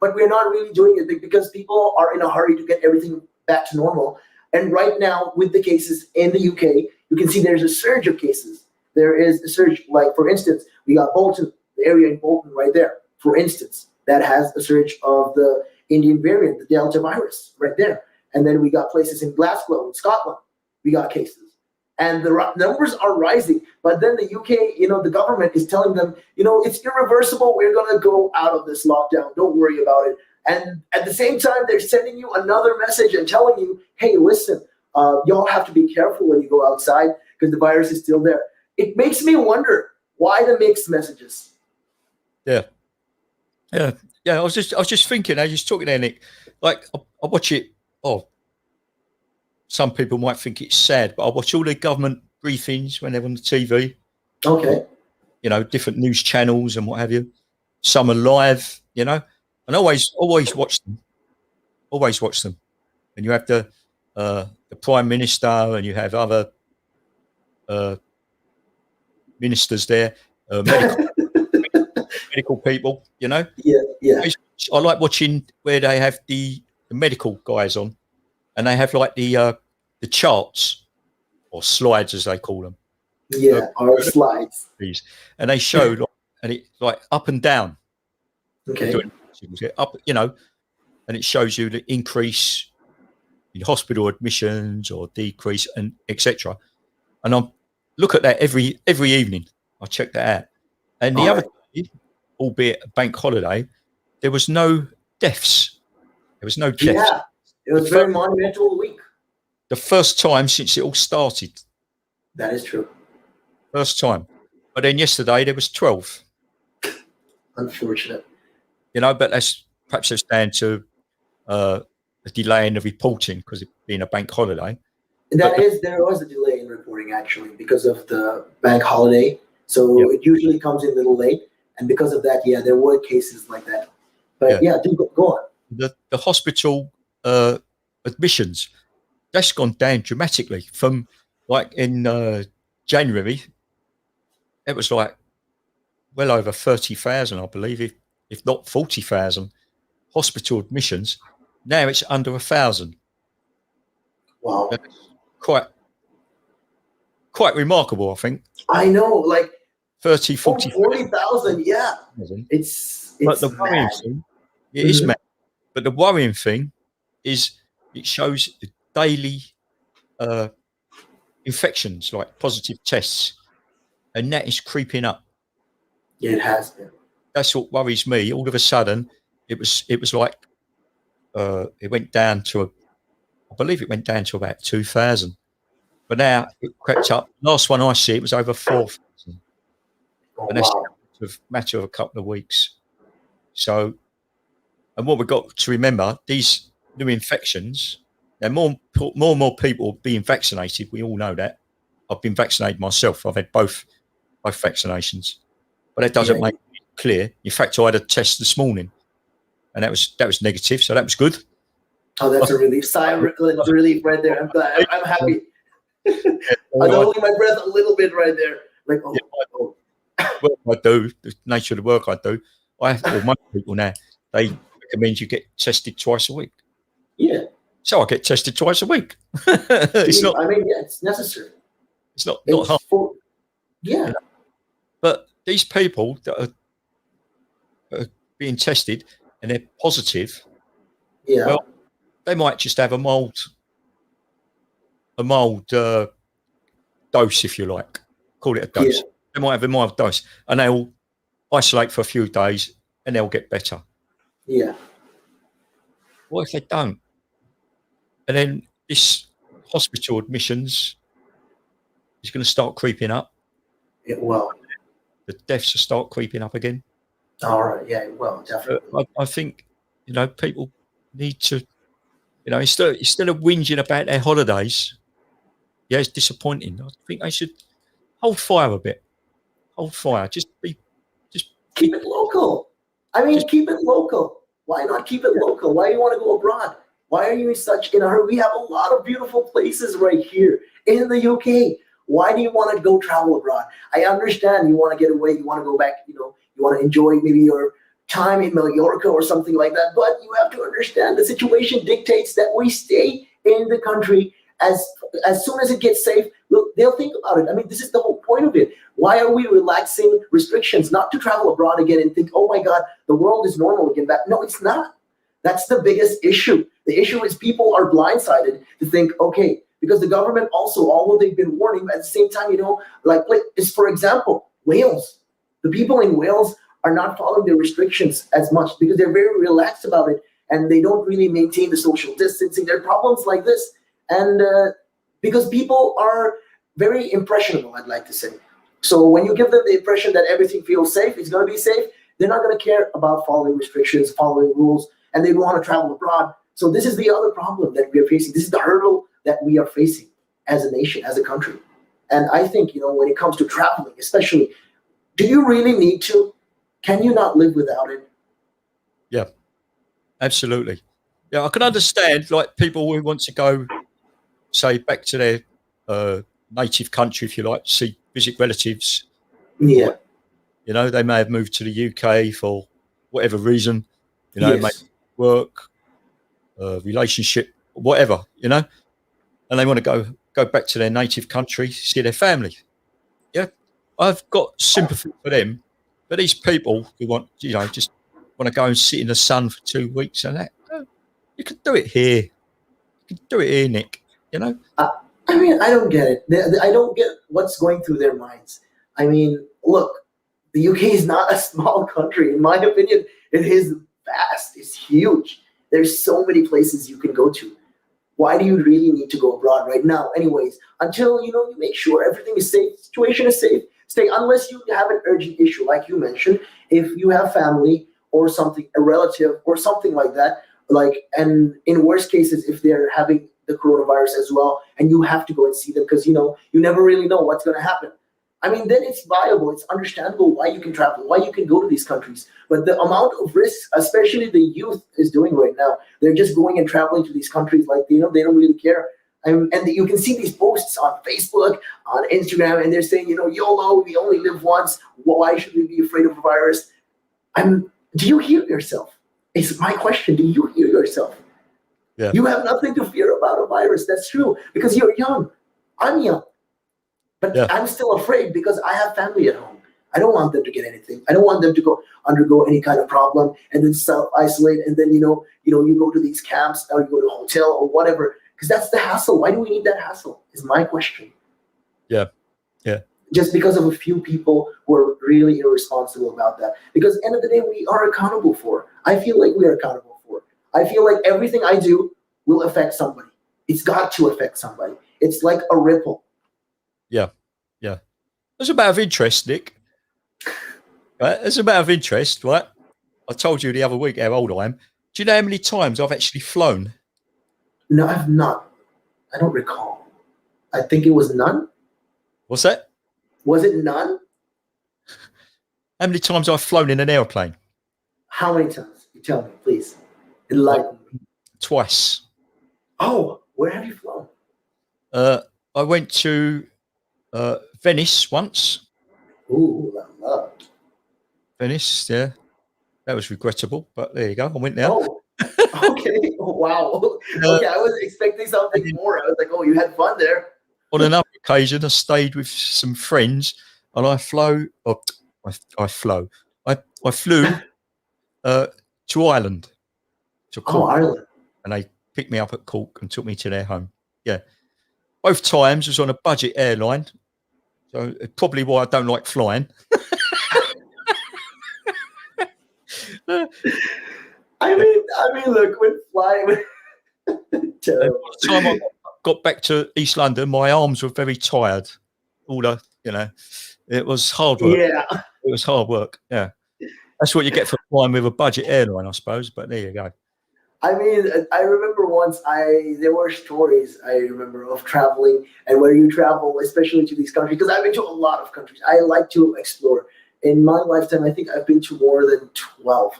but we're not really doing it because people are in a hurry to get everything back to normal. And right now, with the cases in the UK, you can see there's a surge of cases. There is a surge, like, for instance, we got Bolton, the area in Bolton right there, for instance, that has a surge of the Indian variant, the Delta virus right there. And then we got places in Glasgow, in Scotland, we got cases. And the numbers are rising. But then the UK, the government is telling them, it's irreversible. We're going to go out of this lockdown. Don't worry about it. And at the same time, they're sending you another message and telling you, hey, listen, y'all have to be careful when you go outside because the virus is still there. It makes me wonder, why the mixed messages? Yeah. I was just thinking, as you're talking there, Nick, like I watch it. Oh, some people might think it's sad, but I watch all the government briefings when they're on the TV. Okay. Different news channels and what have you. Some are live, and always watch them. Always watch them. And you have the Prime Minister and you have other ministers there, medical people, Yeah. I like watching where they have the medical guys on, and they have like the charts or slides as they call them. Yeah, or slides. These, and they show and it like up and down. Okay. Up, and it shows you the increase in hospital admissions or decrease and etc. And I look at that every evening. I check that out. And the other day, albeit a bank holiday, there was no deaths. There was no deaths. Yeah, it was very monumental week. The first time since it all started. That is true. First time. But then yesterday there was 12. Unfortunate. But perhaps that's down to a delay in the reporting because it being a bank holiday. There was a delay in reporting actually because of the bank holiday. So It usually comes in a little late. And because of that, there were cases like that. But do go on. The hospital admissions, that's gone down dramatically from like in January. It was like well over 30,000, I believe, if not 40,000 hospital admissions. Now it's under 1,000. Wow. That's quite remarkable, I think. I know, like 30, 40, 40,000, yeah. It's but the worrying thing, it is mad. But the worrying thing is it shows the daily infections, like positive tests, and that is creeping up. Yeah, it has been. That's what worries me. All of a sudden, it was like it went down to I believe it went down to about 2,000, but now it crept up. Last one I see, it was over 4,000, and that's a matter of a couple of weeks. So, and what we've got to remember, these new infections, now more and more people are being vaccinated. We all know that. I've been vaccinated myself. I've had both vaccinations, but that doesn't make it clear. In fact, I had a test this morning, and that was negative, so that was good. Oh, that's a relief. Sigh of relief right there. I'm glad. I'm happy. I'm holding my breath a little bit right there. Like, Work I do, the nature of the work I do, most people now, they recommend you get tested twice a week. Yeah. So I get tested twice a week. It's not. I mean, yeah, it's necessary. It's not hard. Yeah. But these people that are being tested and they're positive, well, they might just have a mild dose, if you like. Call it a dose. Yeah. They might have a mild dose, and they'll isolate for a few days, and they'll get better. Yeah. What if they don't? And then this hospital admissions is going to start creeping up. It will. The deaths will start creeping up again. All right. Yeah, it will, definitely. I think, people need to, instead of whinging about their holidays, yeah, it's disappointing. I think they should hold fire a bit. Hold fire. Just keep it local. I mean, keep it local. Why not keep it local? Why do you want to go abroad? Why are you in a hurry? We have a lot of beautiful places right here in the UK. Why do you want to go travel abroad? I understand you want to get away. You want to go back, you want to enjoy maybe your time in Mallorca or something like that. But you have to understand the situation dictates that we stay in the country as soon as it gets safe. Look, they'll think about it. I mean, this is the whole point of it. Why are we relaxing restrictions? Not to travel abroad again and think, oh my God, the world is normal again. No, it's not. That's the biggest issue. The issue is people are blindsided to think, okay, because the government also, although they've been warning, at the same time, for example, Wales. The people in Wales are not following the restrictions as much because they're very relaxed about it and they don't really maintain the social distancing. There are problems like this. And because people are very impressionable, I'd like to say. So when you give them the impression that everything feels safe, it's going to be safe, they're not going to care about following restrictions, following rules, and they want to travel abroad. So this is the other problem that we are facing. This is the hurdle that we are facing as a nation, as a country. And I think, when it comes to traveling, especially, do you really need to? Can you not live without it? Yeah, absolutely. Yeah, I can understand, people who want to go, say, back to their native country, if you like, visit relatives. Yeah. They may have moved to the UK for whatever reason, Yes. may work, relationship, whatever, and they want to go back to their native country, see their family. Yeah, I've got sympathy for them, but these people who want, just want to go and sit in the sun for 2 weeks and that, you can do it here. You can do it here, Nick. I mean, I don't get it. I don't get what's going through their minds. I mean, look, the UK is not a small country. In my opinion, it is vast. It's huge. There's so many places you can go to. Why do you really need to go abroad right now? Anyways, until, you make sure everything is safe, situation is safe, stay, unless you have an urgent issue, like you mentioned, if you have family or something, a relative or something like that, and in worst cases, if they're having the coronavirus as well, and you have to go and see them because, you never really know what's going to happen. I mean, then it's viable. It's understandable why you can travel, why you can go to these countries. But the amount of risk, especially the youth is doing right now, they're just going and traveling to these countries they don't really care. And you can see these posts on Facebook, on Instagram, and they're saying, YOLO, we only live once. Why should we be afraid of a virus? Do you hear yourself? It's my question. Do you hear yourself? Yeah. You have nothing to fear about a virus. That's true because you're young. I'm young. But yeah. I'm still afraid because I have family at home. I don't want them to get anything. I don't want them to undergo any kind of problem and then self-isolate. And then, you go to these camps or you go to a hotel or whatever, because that's the hassle. Why do we need that hassle is my question. Yeah. Yeah. Just because of a few people who are really irresponsible about that. Because at the end of the day, we are accountable for. I feel like we are accountable for. I feel like everything I do will affect somebody. It's got to affect somebody. It's like a ripple. Yeah, yeah. As a matter of interest, Nick, right? As a matter of interest, right? I told you the other week how old I am. Do you know how many times I've actually flown? No, I've not. I don't recall. I think it was none. What's that? Was it none? How many times I've flown in an airplane? How many times? You tell me, please. Enlighten me. Twice. Oh, where have you flown? I went to Venice once. Ooh, la la. Venice, yeah. That was regrettable, but there you go. I went there. Oh, okay. Wow. Okay, I was expecting something more. I was like, oh, you had fun there. On another occasion, I stayed with some friends, and I flew to Ireland, to Cork, Oh, Ireland. and they picked me up at Cork and took me to their home. Yeah, both times was on a budget airline, so it's probably why I don't like flying. I mean, look, when flying. By the time I got back to East London, my arms were very tired. It was hard work. Yeah. It was hard work. Yeah, that's what you get for flying with a budget airline, I suppose. But there you go. I mean, I remember once there were stories I remember of traveling, and where you travel, especially to these countries, because I've been to a lot of countries. I like to explore. In my lifetime, I think I've been to more than 12,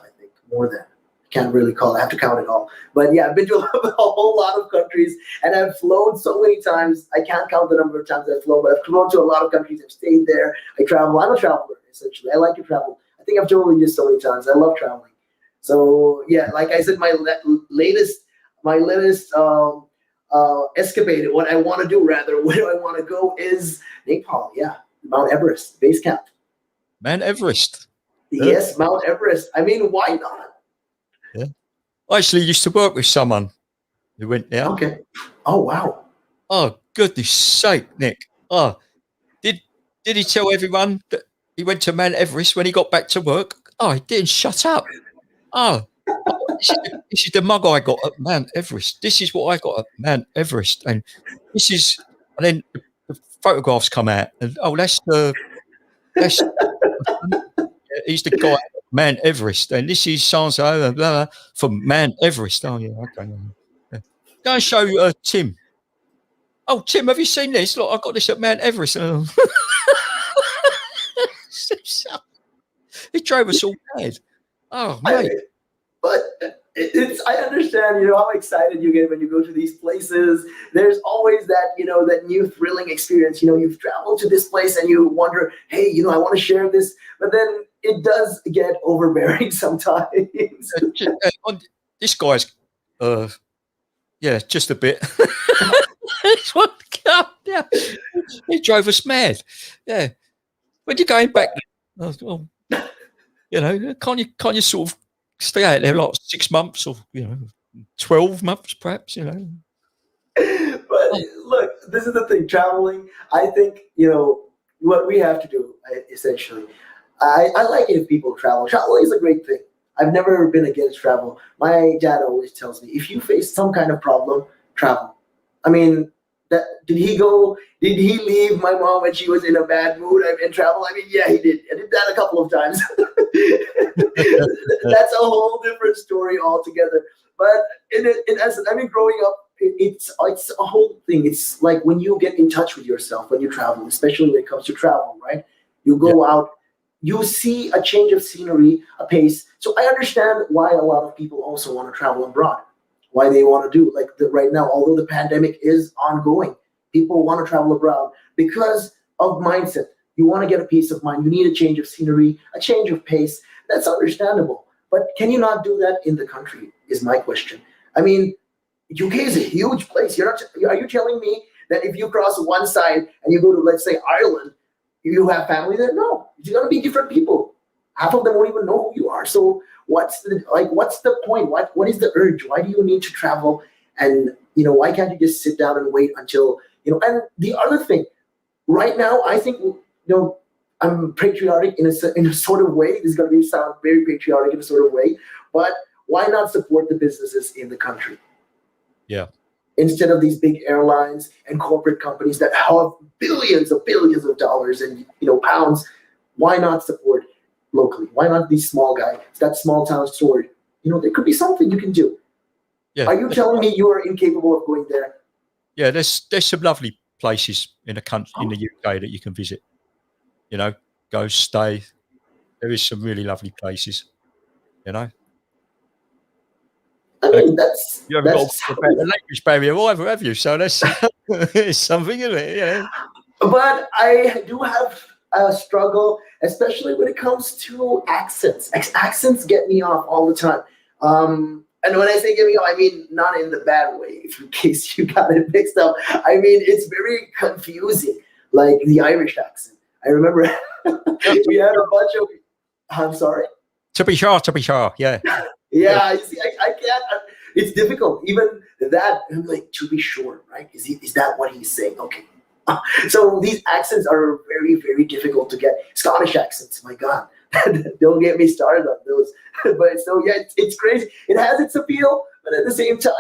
more than. Can't really call it. I have to count it all. But yeah, I've been to a whole lot of countries, and I've flown so many times. I can't count the number of times I've flown, but I've flown to a lot of countries. I've stayed there. I travel. I'm a traveler, essentially. I like to travel. I think I've told you this so many times. I love traveling. So yeah, like I said, my latest escapade, what I want to do, rather, where I want to go is Nepal. Yeah, Mount Everest, base camp. Mount Everest. Yes, Mount Everest. I mean, why not? Yeah. I actually used to work with someone who went there. Okay. Oh, wow. Oh, goodness sake, Nick. Oh, did he tell everyone that he went to Mount Everest when he got back to work? Oh, he didn't shut up. Oh, this is the mug I got at Mount Everest. This is what I got at Mount Everest. And then the photographs come out. And, he's the guy at Mount Everest. And this is so-and-so from Mount Everest. Oh, yeah, okay. Yeah. Go and show Tim. Oh, Tim, have you seen this? Look, I got this at Mount Everest. He drove us all mad. Oh, mate. But I understand, how excited you get when you go to these places. There's always that, that new thrilling experience. You've traveled to this place and you wonder, hey, I want to share this. But then it does get overbearing sometimes. This guy's, just a bit. He drove us mad. Yeah. When you're going back, can't you sort of stay out there like 6 months or 12 months perhaps, But look, this is the thing, traveling, I think, what we have to do, essentially, I like it if people travel. Travel is a great thing. I've never been against travel. My dad always tells me, if you face some kind of problem, travel. I mean, did he leave my mom when she was in a bad mood and travel? I mean, yeah, he did. I did that a couple of times. That's a whole different story altogether. But in essence, I mean, growing up, it's a whole thing. It's like when you get in touch with yourself when you travel, especially when it comes to travel, right? You go out, you see a change of scenery, a pace. So I understand why a lot of people also want to travel abroad. Why they want to do right now, although the pandemic is ongoing, people want to travel abroad because of mindset. You want to get a peace of mind. You need a change of scenery, a change of pace. That's understandable. But can you not do that in the country is my question. I mean, UK is a huge place. Are you telling me that if you cross one side and you go to, let's say, Ireland, you have family there? No, it's going to be different people. Half of them won't even know who you are. So what's the point? What is the urge? Why do you need to travel? And why can't you just sit down and wait until And the other thing, right now, I think I'm patriotic in a sort of way. This is going to sound very patriotic in a sort of way, but why not support the businesses in the country? Yeah. Instead of these big airlines and corporate companies that have billions of dollars and pounds, why not support locally? Why not these small guys? It's that small town story. There could be something you can do. Yeah. Are you telling me you are incapable of going there? Yeah, there's some lovely places in the country, in the UK that you can visit. Go stay. There is some really lovely places. I mean, that's You haven't got that's to worry about the language barrier either, have you? So that's it's something, isn't it? Yeah. But I do have a struggle, especially when it comes to accents. Accents get me off all the time. And when I say get me off, I mean not in the bad way, if in case you got it mixed up. I mean, it's very confusing, like the Irish accent. I remember we had a bunch of, I'm sorry? To be sure, yeah. Yeah, you see, I can't, it's difficult. Even that, I'm like, to be sure, right? Is that what he's saying? Okay. So these accents are very, very difficult to get. Scottish accents, my God, don't get me started on those. But so yeah, it's crazy. It has its appeal, but at the same time,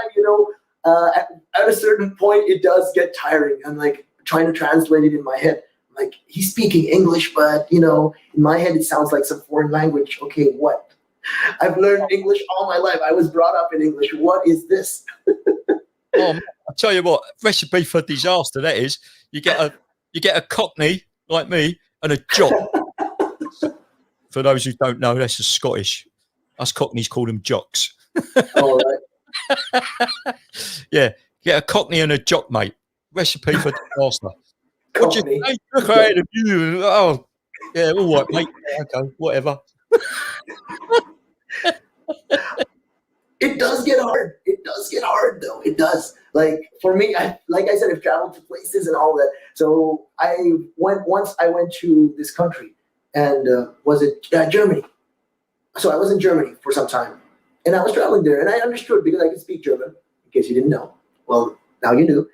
at a certain point, it does get tiring. I'm like trying to translate it in my head. Like he's speaking English, but in my head, it sounds like some foreign language. Okay, what? I've learned English all my life. I was brought up in English. What is this? Oh, I'll tell you what, recipe for disaster that is. You get a Cockney like me and a jock. For those who don't know, that's a Scottish. Us Cockneys call them jocks. All right. Yeah, get a Cockney and a jock, mate. Recipe for disaster. What do you say? Look ahead of you. Oh, yeah, all right, mate. Yeah, okay, whatever. It does get hard. It does get hard, though. It does. Like for me, like I said, I've traveled to places and all that. So once I went to this country, and was it Germany? So I was in Germany for some time, and I was traveling there, and I understood because I could speak German. In case you didn't know, well, now you do.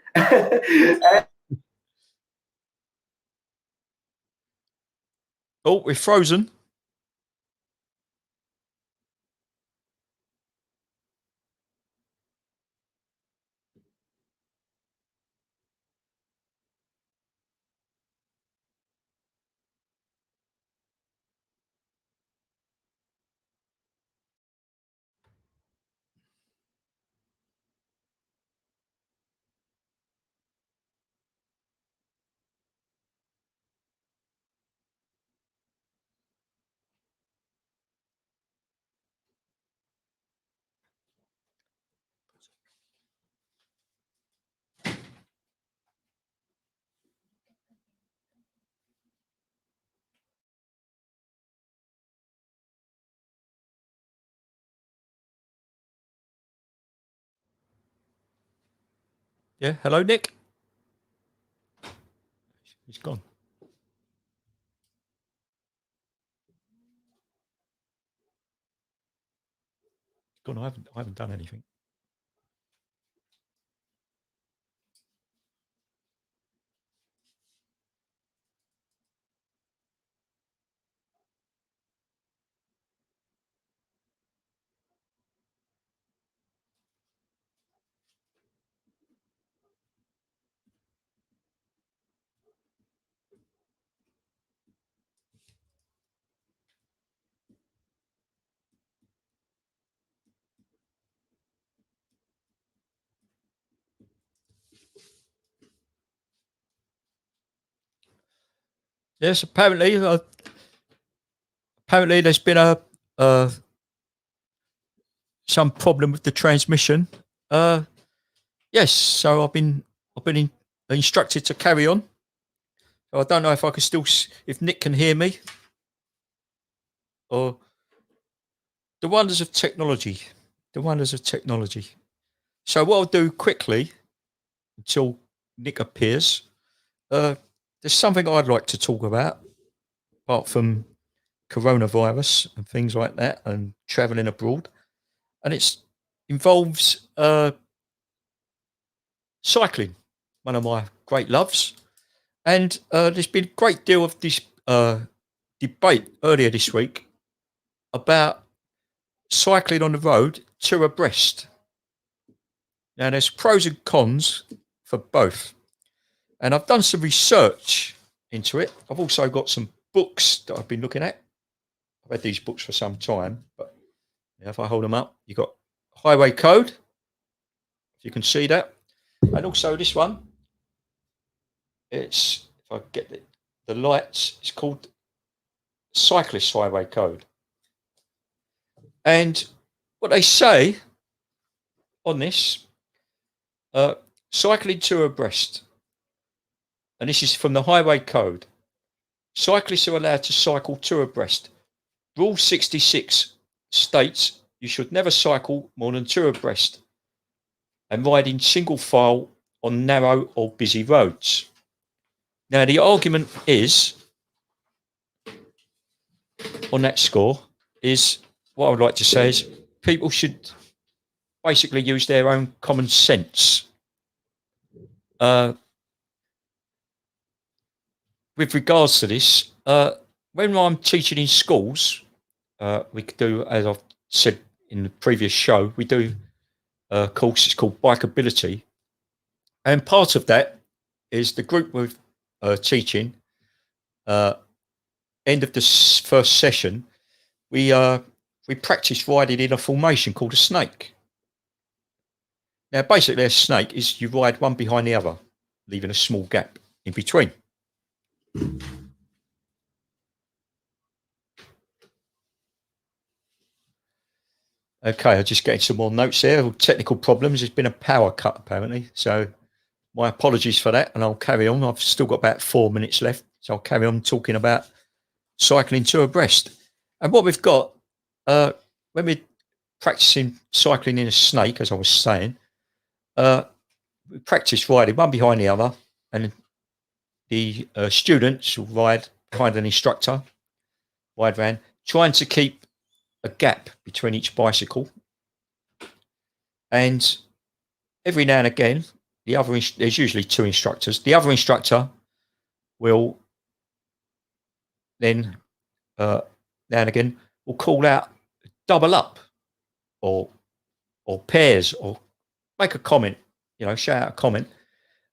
Oh, we're frozen. Yeah, hello, Nick. He's gone. He's gone. I haven't done anything. Yes, apparently there's been some problem with the transmission. Yes, so I've been instructed to carry on. So I don't know if I can still if Nick can hear me or the wonders of technology. The wonders of technology. So what I'll do quickly until Nick appears. There's something I'd like to talk about apart from coronavirus and things like that and traveling abroad, and it involves cycling, one of my great loves. And there's been a great deal of this debate earlier this week about cycling on the road two abreast. Now, there's pros and cons for both, and I've done some research into it. I've also got some books that I've been looking at. I've had these books for some time, but if I hold them up, you've got Highway Code, if you can see that, and also this one. It's, if I get the lights, it's called Cyclist Highway Code. And what they say on this, cycling two abreast, and this is from the Highway Code. Cyclists are allowed to cycle two abreast. Rule 66 states you should never cycle more than two abreast and ride in single file on narrow or busy roads. Now, the argument is, on that score, is what I would like to say is people should basically use their own common sense. With regards to this, when I'm teaching in schools, we do, as I've said in the previous show, we do a course, it's called Bikeability. And part of that is the group we're teaching, end of the first session, we practice riding in a formation called a snake. Now, basically, a snake is you ride one behind the other, leaving a small gap in between. Okay, I'm just getting some more notes there. Technical problems. There's been a power cut, apparently. So my apologies for that, and I'll carry on. I've still got about 4 minutes left, so I'll carry on talking about cycling two abreast. And what we've got, when we're practicing cycling in a snake, as I was saying, we practice riding one behind the other, and the students will ride behind an instructor, ride round, trying to keep a gap between each bicycle. And every now and again, there's usually two instructors. The other instructor will then, now and again, will call out double up or pairs, or make a comment, shout out a comment.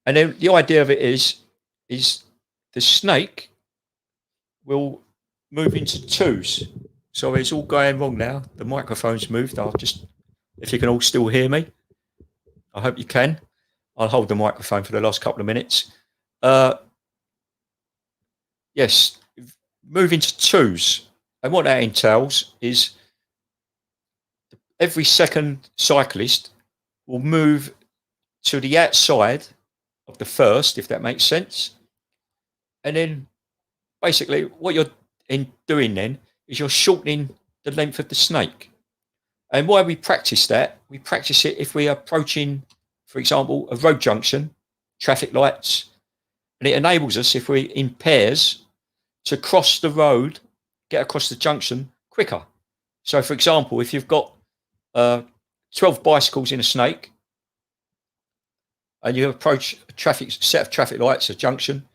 And then the idea of it is the snake will move into twos. So it's all going wrong now. The microphone's moved. If you can all still hear me, I hope you can. I'll hold the microphone for the last couple of minutes. Yes, move into twos. And what that entails is every second cyclist will move to the outside of the first, if that makes sense. And then basically what you're doing then is you're shortening the length of the snake. And why we practice that, we practice it if we are approaching, for example, a road junction, traffic lights, and it enables us, if we're in pairs, to cross the road, get across the junction quicker. So, for example, if you've got 12 bicycles in a snake, and you approach a set of traffic lights, a junction,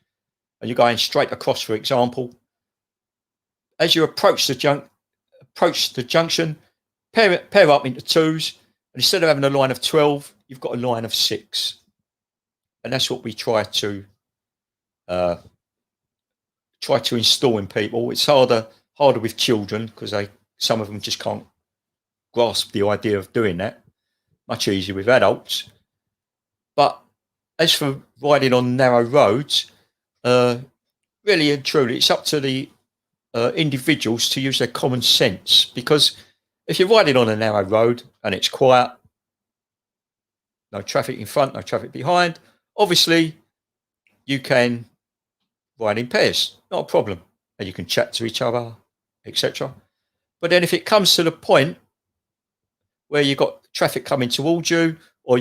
and you're going straight across, for example, as you approach the junction, pair up into twos, and instead of having a line of 12, you've got a line of 6. And that's what we try to install in people. It's harder with children because some of them just can't grasp the idea of doing that. Much easier with adults. But as for riding on narrow roads, really and truly, it's up to the individuals to use their common sense, because if you're riding on a narrow road and it's quiet, no traffic in front, no traffic behind, obviously you can ride in pairs, not a problem, and you can chat to each other, etc. But then if it comes to the point where you've got traffic coming towards you, or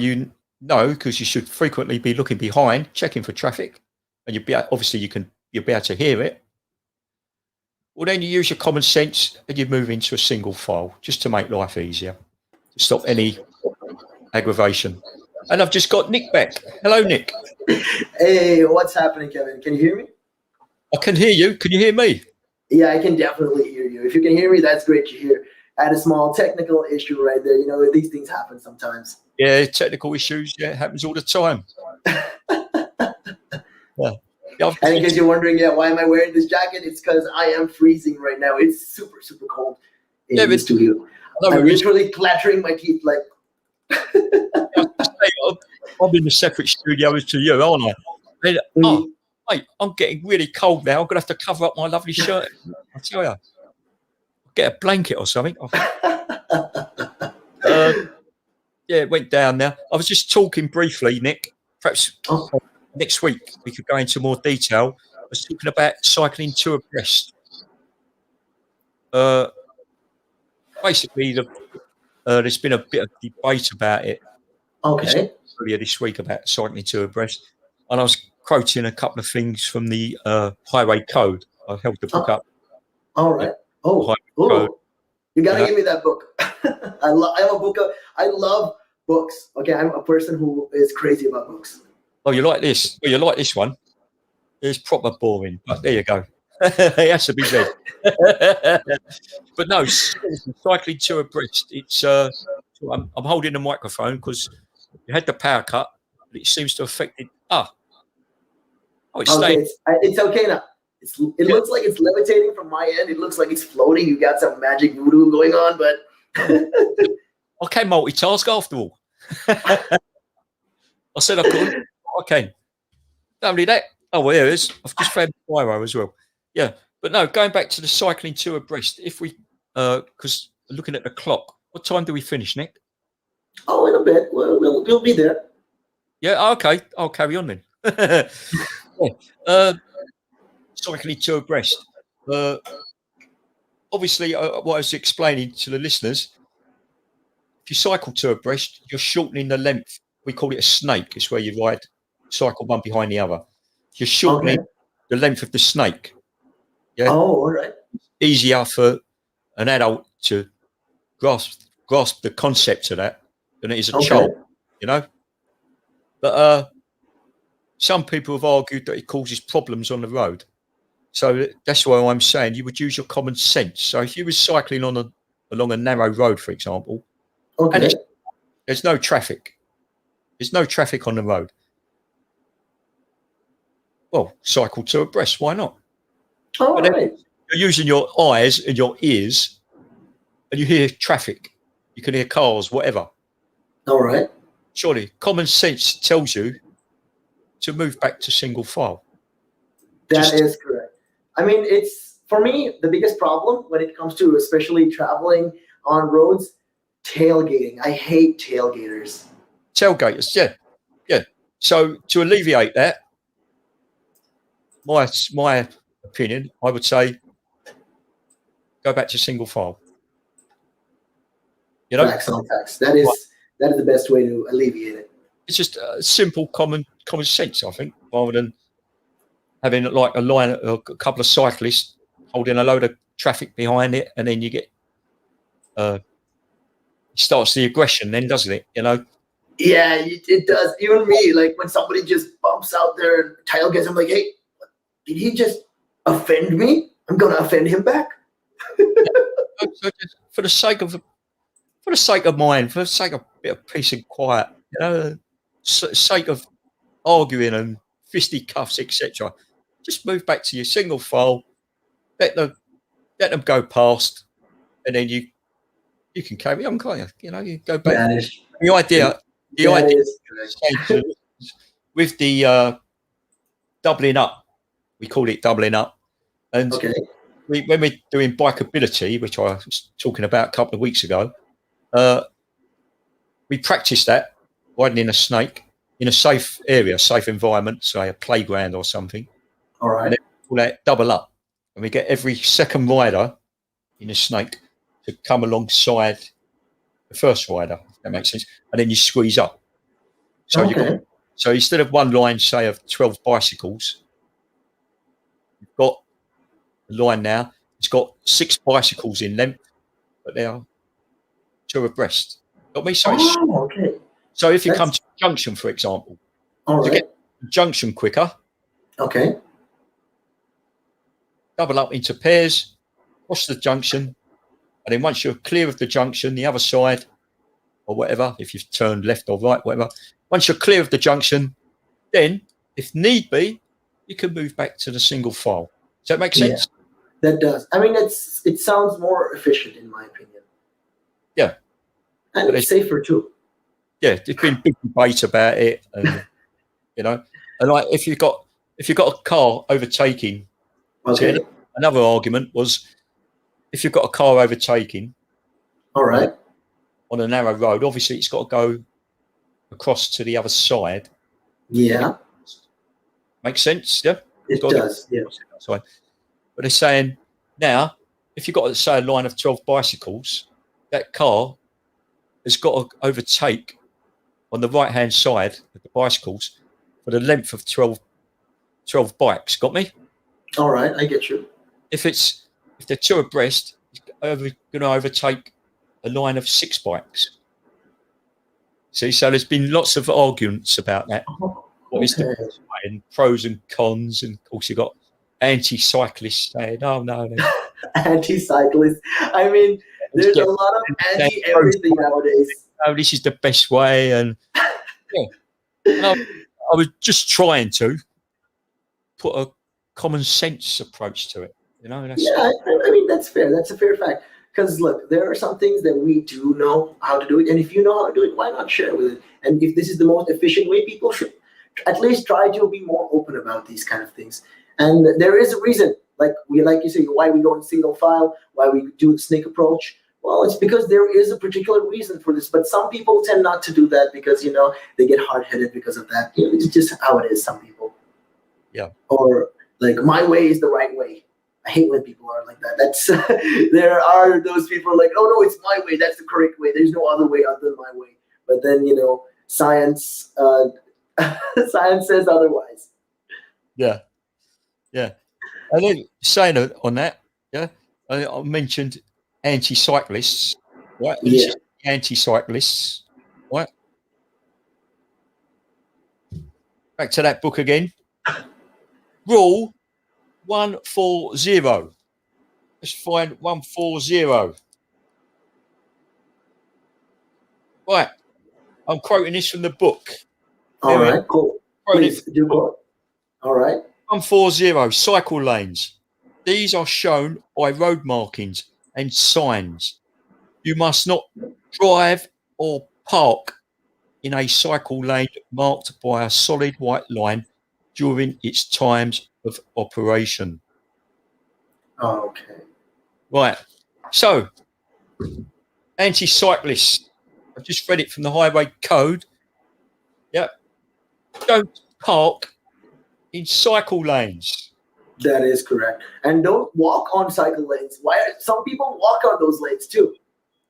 because you should frequently be looking behind, checking for traffic, and you'll be able to hear it. Well, then you use your common sense and you move into a single file just to make life easier, to stop any aggravation. And I've just got Nick back. Hello, Nick. Hey, what's happening, Kevin? Can you hear me? I can hear you. Can you hear me? Yeah, I can definitely hear you. If you can hear me, that's great to hear. I had a small technical issue right there. These things happen sometimes. Yeah, technical issues. Yeah, it happens all the time. Yeah. And in case you're wondering, why am I wearing this jacket? It's because I am freezing right now. It's super, super cold in the studio. I'm literally clattering my teeth like. I'm in a separate studio as to you, aren't I? Mate, I'm getting really cold now. I'm going to have to cover up my lovely shirt. I tell you. Get a blanket or something. Yeah, it went down there. I was just talking briefly, Nick. Perhaps next week we could go into more detail. I was talking about cycling two abreast. Basically, there's been a bit of debate about it. Okay. Earlier this week about cycling two abreast, and I was quoting a couple of things from the Highway Code. I held the book up. All right. Oh, you gotta give me that book. I love books. Okay, I'm a person who is crazy about books. Oh, you like this? Well, you like this one? It's proper boring, but there you go. It has to be read. But no, cycling two abreast. It's I'm holding the microphone because you had the power cut, but it seems to have affected. It's staying. It's okay now. It looks like it's levitating from my end. It looks like it's floating. You got some magic voodoo going on, but I can multitask after all. I said I couldn't. I can. Not only that. Oh, well, here it is. I've just found the Pyro as well. Yeah, but no, going back to the cycling two abreast. If we, because looking at the clock, what time do we finish, Nick? Oh, in a bit. We'll be there. Yeah. Okay. I'll carry on then. Cycling two abreast. Obviously, what I was explaining to the listeners, if you cycle two abreast, you're shortening the length. We call it a snake. It's where you cycle one behind the other. You're shortening the length of the snake. Yeah. Oh, all right. Easier for an adult to grasp the concept of that than it is a child, you know. But some people have argued that it causes problems on the road. So that's why I'm saying you would use your common sense. So if you were cycling along a narrow road, for example, and there's no traffic. There's no traffic on the road. Well, cycle two abreast. Why not? All right. You're using your eyes and your ears, and you hear traffic. You can hear cars, whatever. All right. Surely, common sense tells you to move back to single file. That is correct. I mean, it's, for me, the biggest problem when it comes to especially traveling on roads, tailgating. I hate tailgaters. Tailgaters, yeah. So to alleviate that, my opinion, I would say go back to single file. You know, Facts on facts. That is the best way to alleviate it. It's just simple common sense, I think, rather than having like a couple of cyclists holding a load of traffic behind it, and then you get starts the aggression, then, doesn't it? You know. Yeah, it does. Even me, like when somebody just bumps out their tailgates, I'm like, hey, did he just offend me? I'm gonna offend him back. So for the sake of mine, for the sake of a bit of peace and quiet, you know, sake of arguing and fisticuffs, etc., just move back to your single file. Let them go past, and then you can carry on, can't you? You know, you go back. The idea is with the doubling up. We call it doubling up, and when we're doing bikeability, which I was talking about a couple of weeks ago, we practice that riding in a snake in a safe area, safe environment, say a playground or something. All right. And then we call that double up, and we get every second rider in a snake to come alongside the first rider, if that makes sense, and then you squeeze up. So so instead of one line, say, of 12 bicycles, you've got a line now. It's got 6 bicycles in length, but they are 2 abreast. Got me? So so if you come to a junction, for example, to get the junction quicker, double up into pairs, cross the junction, and then once you're clear of the junction, the other side, or whatever, if you've turned left or right, whatever, once you're clear of the junction, then, if need be, you can move back to the single file. Does that make sense? Yeah, that does. I mean, it sounds more efficient, in my opinion. Yeah. And it's safer, too. Yeah, there's been big debate about it, and, you know, and like if you've got a car overtaking, another argument was if you've got a car overtaking, on on a narrow road, obviously it's got to go across to the other side. Yeah, Makes sense, yeah? it does. Yeah. But they're saying now, if you've got, say, a line of 12 bicycles, that car has got to overtake on the right-hand side of the bicycles for the length of 12 bikes. Got me? All right, I get you. If they're two abreast, it's going to overtake a line of 6 bikes. See, so there's been lots of arguments about that. What is the best way, and pros and cons, and of course you've got anti-cyclists saying, "Oh no, anti-cyclists." I mean, there's a lot of anti-everything nowadays. Oh, this is the best way, and yeah. And I was just trying to put a common sense approach to it. That's, yeah, I mean, that's fair. That's a fair fact. Because look, there are some things that we do know how to do it, and if you know how to do it, why not share with it? And if this is the most efficient way, people should at least try to be more open about these kind of things. And there is a reason, like you say, why we go in single file, why we do the snake approach. Well, it's because there is a particular reason for this. But some people tend not to do that because they get hard-headed because of that. It's just how it is. Some people. Yeah. Or like, my way is the right way. I hate when people are like that. That's there are those people like, oh no, it's my way. That's the correct way. There's no other way other than my way. But then science science says otherwise. Yeah. And then saying on that, yeah, I mentioned anti-cyclists, right? Yeah. Anti-cyclists, right? Back to that book again. Rule 140. Let's find 140. Right. I'm quoting this from the book. All right, cool. Please do go. All right. 140, cycle lanes. These are shown by road markings and signs. You must not drive or park in a cycle lane marked by a solid white line during its times of operation. Okay. Right. So, anti-cyclists. I've just read it from the Highway Code. Yep. Don't park in cycle lanes. That is correct. And don't walk on cycle lanes. Why are some people walk on those lanes too?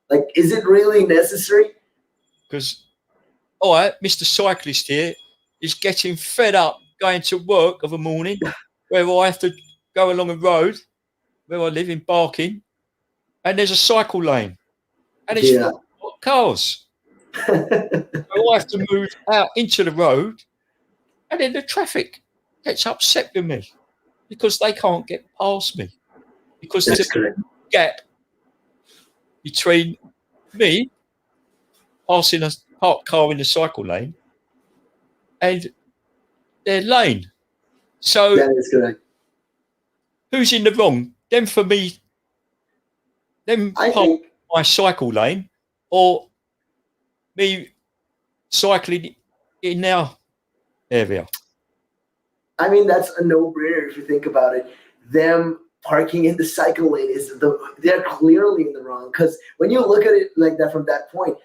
Like, is it really necessary? Because, all right, Mr. Cyclist here is getting fed up going to work of a morning where I have to go along a road where I live in Barking, and there's a cycle lane. And it's full of cars. So I have to move out into the road, and then the traffic gets upset with me because they can't get past me. Because there's a gap between me passing a parked car in the cycle lane and their lane. So that is correct. Who's in the wrong? Them for me, them park my cycle lane, or me cycling in our area? I mean, that's a no-brainer if you think about it. Them parking in the cycle lane they're clearly in the wrong, because when you look at it like that from that point,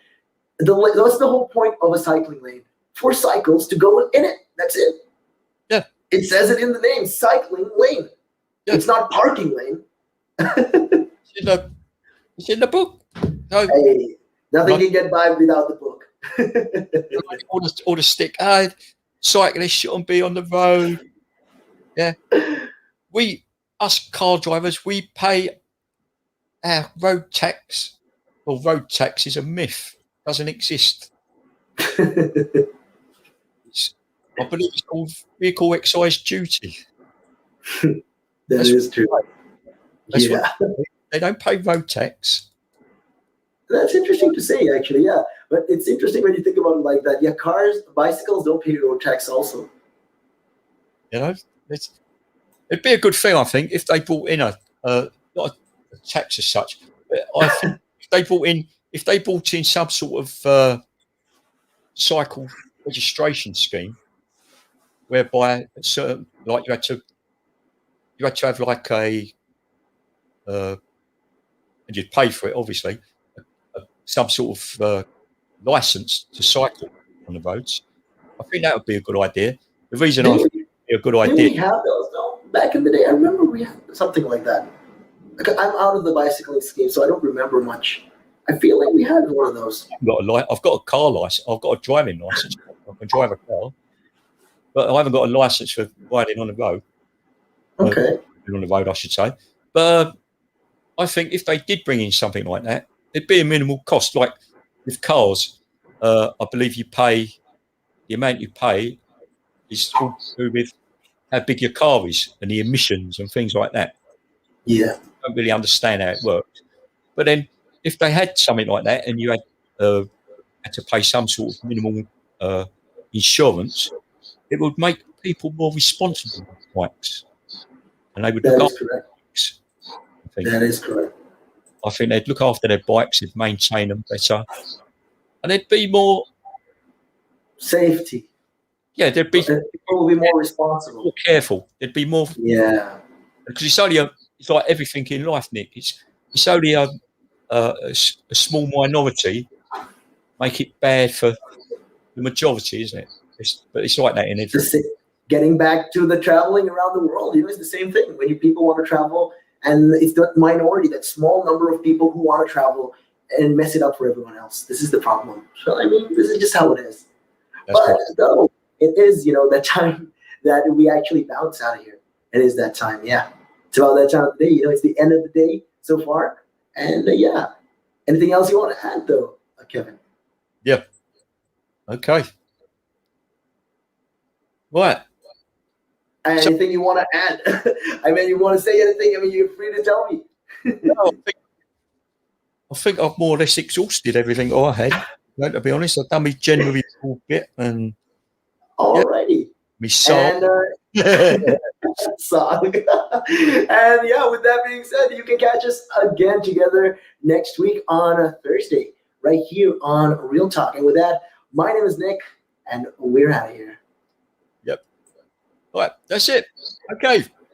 that's the whole point of a cycling lane, for cycles to go in it. That's it. Yeah. It says it in the name, cycling lane. Yeah. It's not parking lane. It's in the book. No, hey, nothing can get by without the book. All the stick. Cyclists shouldn't be on the road. Yeah. Us car drivers, we pay our road tax. Well, road tax is a myth. It doesn't exist. I believe it's called vehicle excise duty. That is true. They don't pay road tax. That's interesting to say, actually, yeah. But it's interesting when you think about it like that. Yeah, bicycles don't pay road tax also. It'd be a good thing, I think, if they brought in not a tax as such. But I think if they brought in some sort of cycle registration scheme, whereby certain, like you had to have like and you'd pay for it, obviously, a some sort of license to cycle on the roads. I think that would be a good idea. The reason I think it would be a good Didn't idea. we have those? No, back in the day, I remember we had something like that. Like, I'm out of the bicycling scheme, so I don't remember much. I feel like we had one of those. I've got a car license. I've got a driving license. I can drive a car, but I haven't got a license for riding on the road. Okay. On the road, I should say. But I think if they did bring in something like that, it'd be a minimal cost. Like with cars, I believe the amount you pay is all to do with how big your car is and the emissions and things like that. Yeah. I don't really understand how it works. But then if they had something like that and you had to pay some sort of minimal insurance, it would make people more responsible with bikes. And they would That look is after correct. bikes. That is correct. I think they'd look after their bikes, they'd maintain them better. And they'd be more... Safety. Yeah, they'd be... People will be more responsible. More careful. They'd be more... Yeah. Because it's only it's like everything in life, Nick. It's only a small minority make it bad for the majority, isn't it? But it's like that in everything. Getting back to the traveling around the world, it's the same thing. When people want to travel, and it's the minority, that small number of people who want to travel and mess it up for everyone else. This is the problem. So, I mean, this is just how it is. That's but right. though, it is, that time that we actually bounce out of here. It is that time, yeah. It's about that time of the day. It's the end of the day so far. And, yeah. Anything else you want to add, though, Kevin? Yeah. Okay. Right. Anything you want to add? I mean, you want to say anything? I mean, you're free to tell me. No, I think I've more or less exhausted everything I had. To be honest, I've done my January full bit and alrighty. Me song. Song. And yeah, with that being said, you can catch us again together next week on a Thursday, right here on Real Talk. And with that, my name is Nick, and we're out of here. Yep. All right, that's it. Okay.